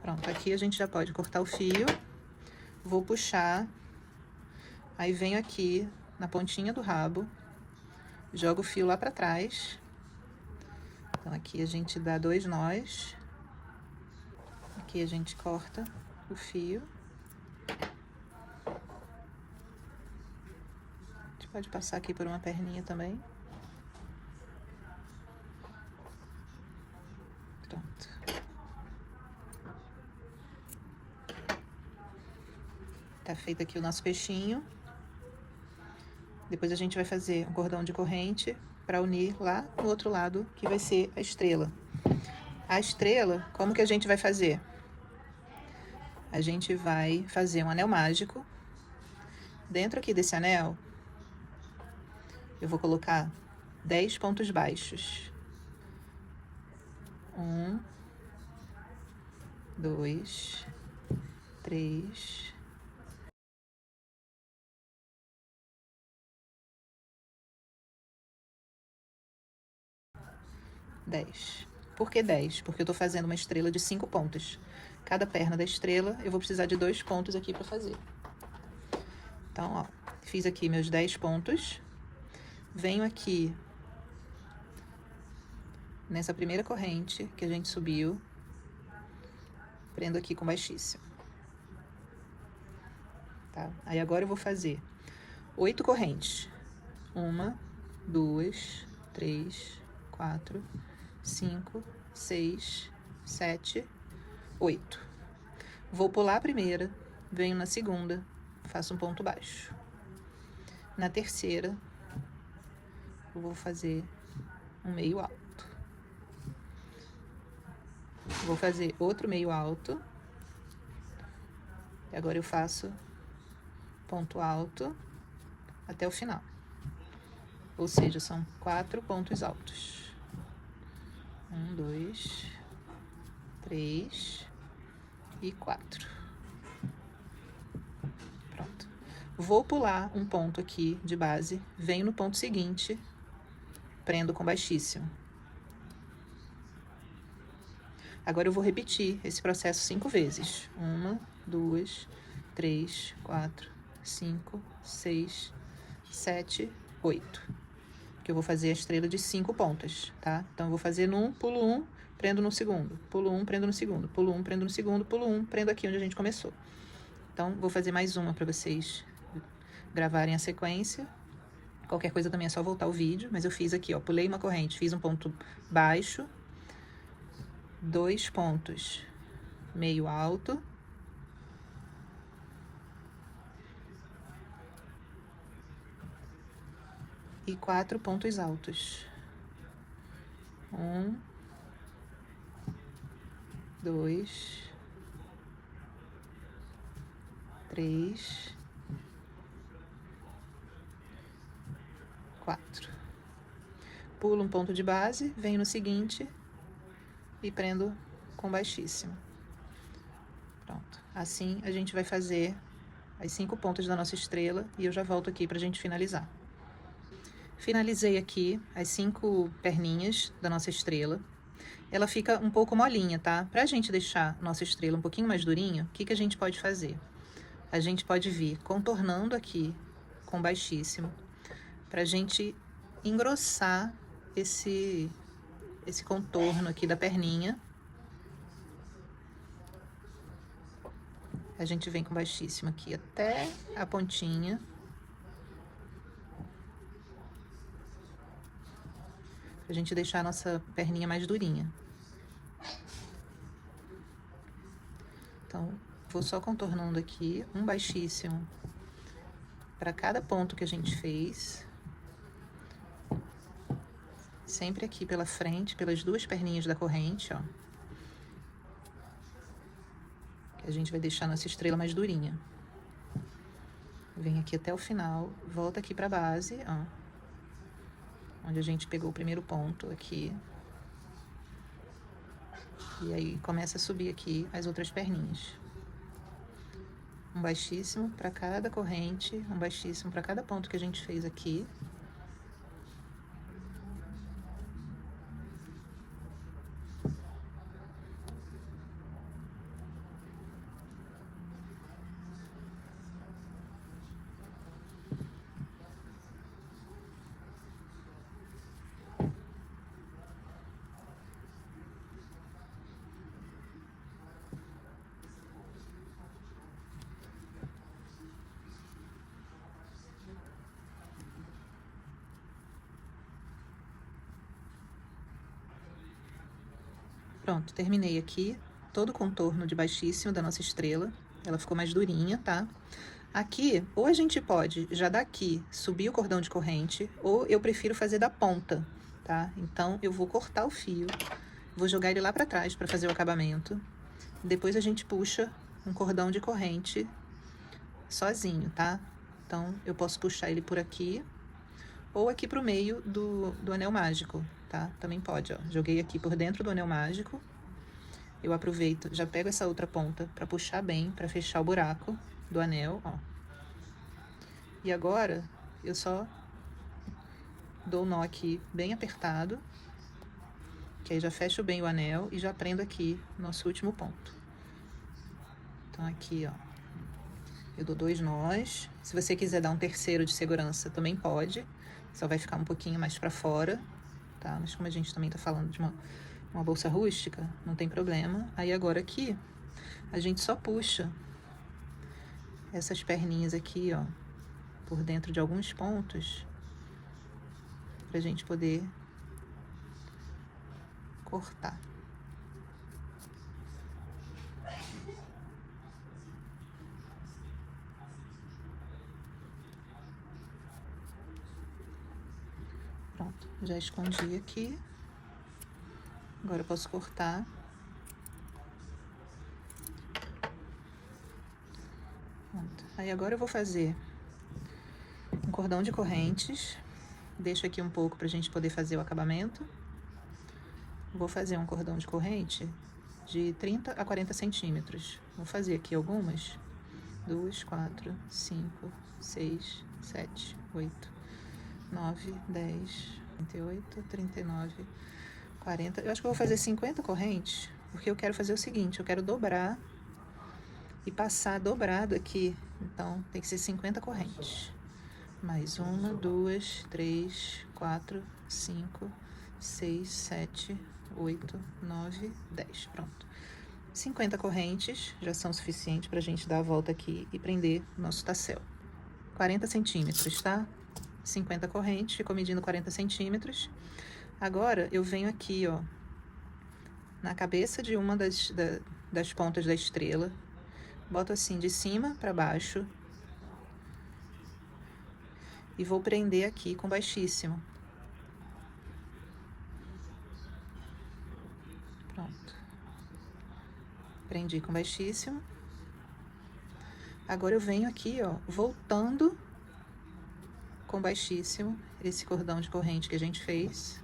Pronto, aqui a gente já pode cortar o fio. Vou puxar, aí venho aqui na pontinha do rabo, jogo o fio lá pra trás. Então, aqui a gente dá 2 nós. Aqui a gente corta o fio. A gente pode passar aqui por uma perninha também. Pronto. Tá feito aqui o nosso peixinho. Depois a gente vai fazer um cordão de corrente para unir lá no outro lado, que vai ser a estrela. A estrela, como que a gente vai fazer? A gente vai fazer um anel mágico. Dentro aqui desse anel, eu vou colocar 10 pontos baixos. 1, 2, 3, 10. Por que 10? Porque eu tô fazendo uma estrela de 5 pontos. Cada perna da estrela, eu vou precisar de 2 pontos aqui pra fazer. Então, ó, fiz aqui meus 10 pontos. Venho aqui nessa primeira corrente que a gente subiu. Prendo aqui com baixíssimo. Tá? Aí agora eu vou fazer 8 correntes. 1, 2, 3, 4, 5, 6, 7, 8. Vou pular a primeira, venho na segunda, faço um ponto baixo. Na terceira, eu vou fazer um meio alto. Vou fazer outro meio alto. E agora eu faço ponto alto até o final. Ou seja, são 4 pontos altos. 1, 2, 3 e 4. Pronto. Vou pular um ponto aqui de base, venho no ponto seguinte, prendo com baixíssimo. Agora eu vou repetir esse processo 5 vezes. 1, 2, 3, 4, 5, 6, 7, 8. Que eu vou fazer a estrela de 5 pontas, tá? Então, eu vou fazer no 1, pulo 1, prendo no segundo. Pulo 1, prendo no segundo. Pulo 1, prendo no segundo. Pulo 1, prendo aqui onde a gente começou. Então, vou fazer mais uma para vocês gravarem a sequência. Qualquer coisa também é só voltar o vídeo, mas eu fiz aqui, ó, pulei uma corrente, fiz um ponto baixo, 2 pontos meio alto, e 4 pontos altos. 1, 2, 3, 4. Pulo um ponto de base, venho no seguinte e prendo com baixíssimo. Pronto. Assim a gente vai fazer as 5 pontas da nossa estrela e eu já volto aqui pra gente finalizar. Finalizei aqui as 5 perninhas da nossa estrela. Ela fica um pouco molinha, tá? Pra gente deixar nossa estrela um pouquinho mais durinha, o que que a gente pode fazer? A gente pode vir contornando aqui com baixíssimo, pra gente engrossar esse contorno aqui da perninha. A gente vem com baixíssimo aqui até a pontinha. Pra gente deixar a nossa perninha mais durinha. Então, vou só contornando aqui, um baixíssimo para cada ponto que a gente fez. Sempre aqui pela frente, pelas duas perninhas da corrente, ó. Que a gente vai deixar nossa estrela mais durinha. Vem aqui até o final, volta aqui pra base, ó. Onde a gente pegou o primeiro ponto aqui. E aí começa a subir aqui as outras perninhas. Um baixíssimo para cada corrente, um baixíssimo para cada ponto que a gente fez aqui. Pronto, terminei aqui todo o contorno de baixíssimo da nossa estrela. Ela ficou mais durinha, tá? Aqui, ou a gente pode, já daqui, subir o cordão de corrente, ou eu prefiro fazer da ponta, tá? Então, eu vou cortar o fio, vou jogar ele lá pra trás pra fazer o acabamento. Depois a gente puxa um cordão de corrente sozinho, tá? Então, eu posso puxar ele por aqui, ou aqui pro meio do anel mágico, tá? Também pode, ó. Joguei aqui por dentro do anel mágico. Eu aproveito, já pego essa outra ponta pra puxar bem, pra fechar o buraco do anel, ó. E agora, eu só dou o nó aqui bem apertado, que aí já fecho bem o anel e já prendo aqui nosso último ponto. Então, aqui, ó, eu dou 2 nós. Se você quiser dar um terceiro de segurança, também pode. Só vai ficar um pouquinho mais pra fora, tá? Mas como a gente também tá falando de uma bolsa rústica, não tem problema. Aí agora aqui, a gente só puxa essas perninhas aqui, ó, por dentro de alguns pontos, pra gente poder cortar. Pronto, já escondi aqui. Agora eu posso cortar. Pronto. Aí agora eu vou fazer um cordão de correntes. Deixo aqui um pouco pra gente poder fazer o acabamento. Vou fazer um cordão de corrente de 30 a 40 centímetros. Vou fazer aqui algumas. 2, 4, 5, 6, 7, 8, 9, 10, 38, 39, 40. Eu acho que eu vou fazer 50 correntes, porque eu quero fazer o seguinte, eu quero dobrar e passar dobrado aqui. Então, tem que ser 50 correntes. Mais 1, 2, 3, 4, 5, 6, 7, 8, 9, 10. Pronto. 50 correntes já são suficientes pra gente dar a volta aqui e prender o nosso tassel. 40 centímetros, tá? 50 correntes, ficou medindo 40 centímetros. Agora, eu venho aqui, ó, na cabeça de uma das pontas da estrela. Boto assim, de cima pra baixo. E vou prender aqui com baixíssimo. Pronto. Prendi com baixíssimo. Agora eu venho aqui, ó, voltando com baixíssimo esse cordão de corrente que a gente fez.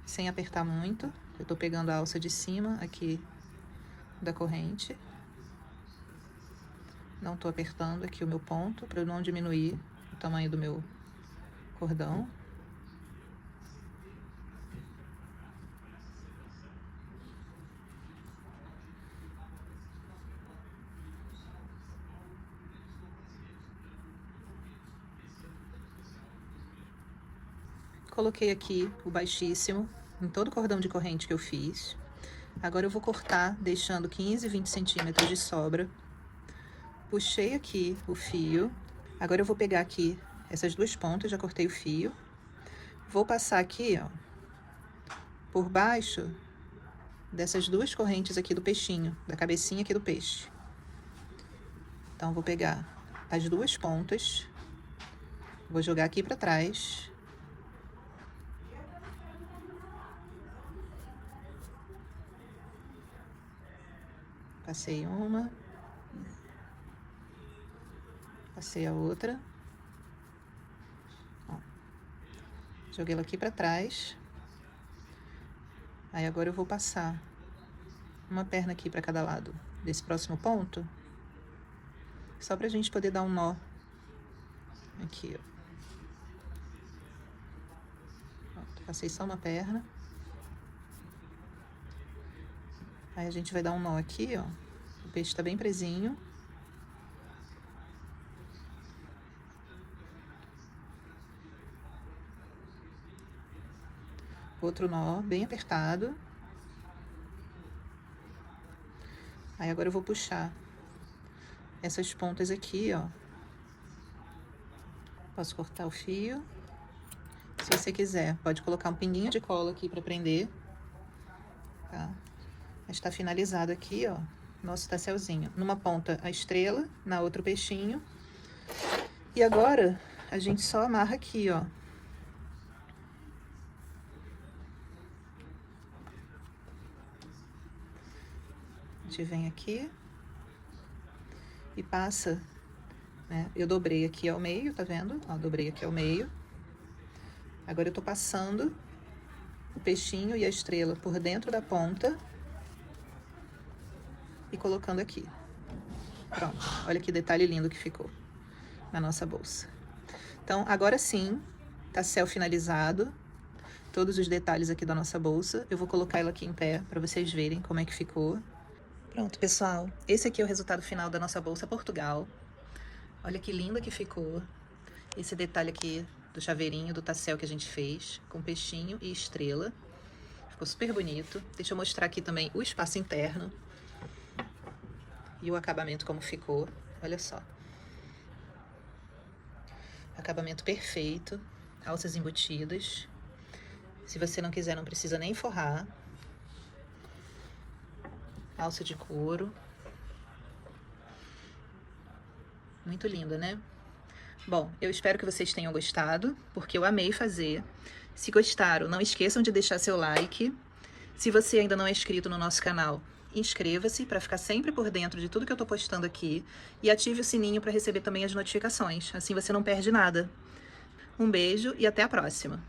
Sem apertar muito. Eu tô pegando a alça de cima aqui da corrente. Não tô apertando aqui o meu ponto, para eu não diminuir o tamanho do meu cordão. Coloquei aqui o baixíssimo em todo o cordão de corrente que eu fiz. Agora eu vou cortar, deixando 15, 20 centímetros de sobra. Puxei aqui o fio. Agora eu vou pegar aqui essas duas pontas, já cortei o fio. Vou passar aqui, ó, por baixo dessas duas correntes aqui do peixinho, da cabecinha aqui do peixe. Então, vou pegar as duas pontas, vou jogar aqui pra trás Passei uma. Passei a outra. Ó. Joguei ela aqui pra trás. Aí agora eu vou passar uma perna aqui pra cada lado desse próximo ponto. Só pra gente poder dar um nó. Aqui, ó. Pronto, passei só uma perna. Aí a gente vai dar um nó aqui, ó. O peixe tá bem presinho. Outro nó, bem apertado. Aí agora eu vou puxar essas pontas aqui, ó. Posso cortar o fio. Se você quiser, pode colocar um pinguinho de cola aqui pra prender. Tá? Mas tá finalizado aqui, ó, nosso tasselzinho. Numa ponta a estrela, na outra o peixinho. E agora a gente só amarra aqui, ó. A gente vem aqui e passa, né? Eu dobrei aqui ao meio, tá vendo? Ó, dobrei aqui ao meio. Agora eu tô passando o peixinho e a estrela por dentro da ponta e colocando aqui. Pronto, olha que detalhe lindo que ficou na nossa bolsa. Então, agora sim, tassel finalizado, todos os detalhes aqui da nossa bolsa. Eu vou colocar ela aqui em pé para vocês verem como é que ficou. Pronto, pessoal, esse aqui é o resultado final da nossa bolsa Portugal. Olha que linda que ficou. Esse detalhe aqui do chaveirinho, do tassel que a gente fez, com peixinho e estrela. Ficou super bonito. Deixa eu mostrar aqui também o espaço interno. E o acabamento como ficou. Olha só. Acabamento perfeito. Alças embutidas. Se você não quiser, não precisa nem forrar. Alça de couro. Muito linda, né? Bom, eu espero que vocês tenham gostado, porque eu amei fazer. Se gostaram, não esqueçam de deixar seu like. Se você ainda não é inscrito no nosso canal, inscreva-se para ficar sempre por dentro de tudo que eu tô postando aqui. E ative o sininho para receber também as notificações, assim você não perde nada. Um beijo e até a próxima!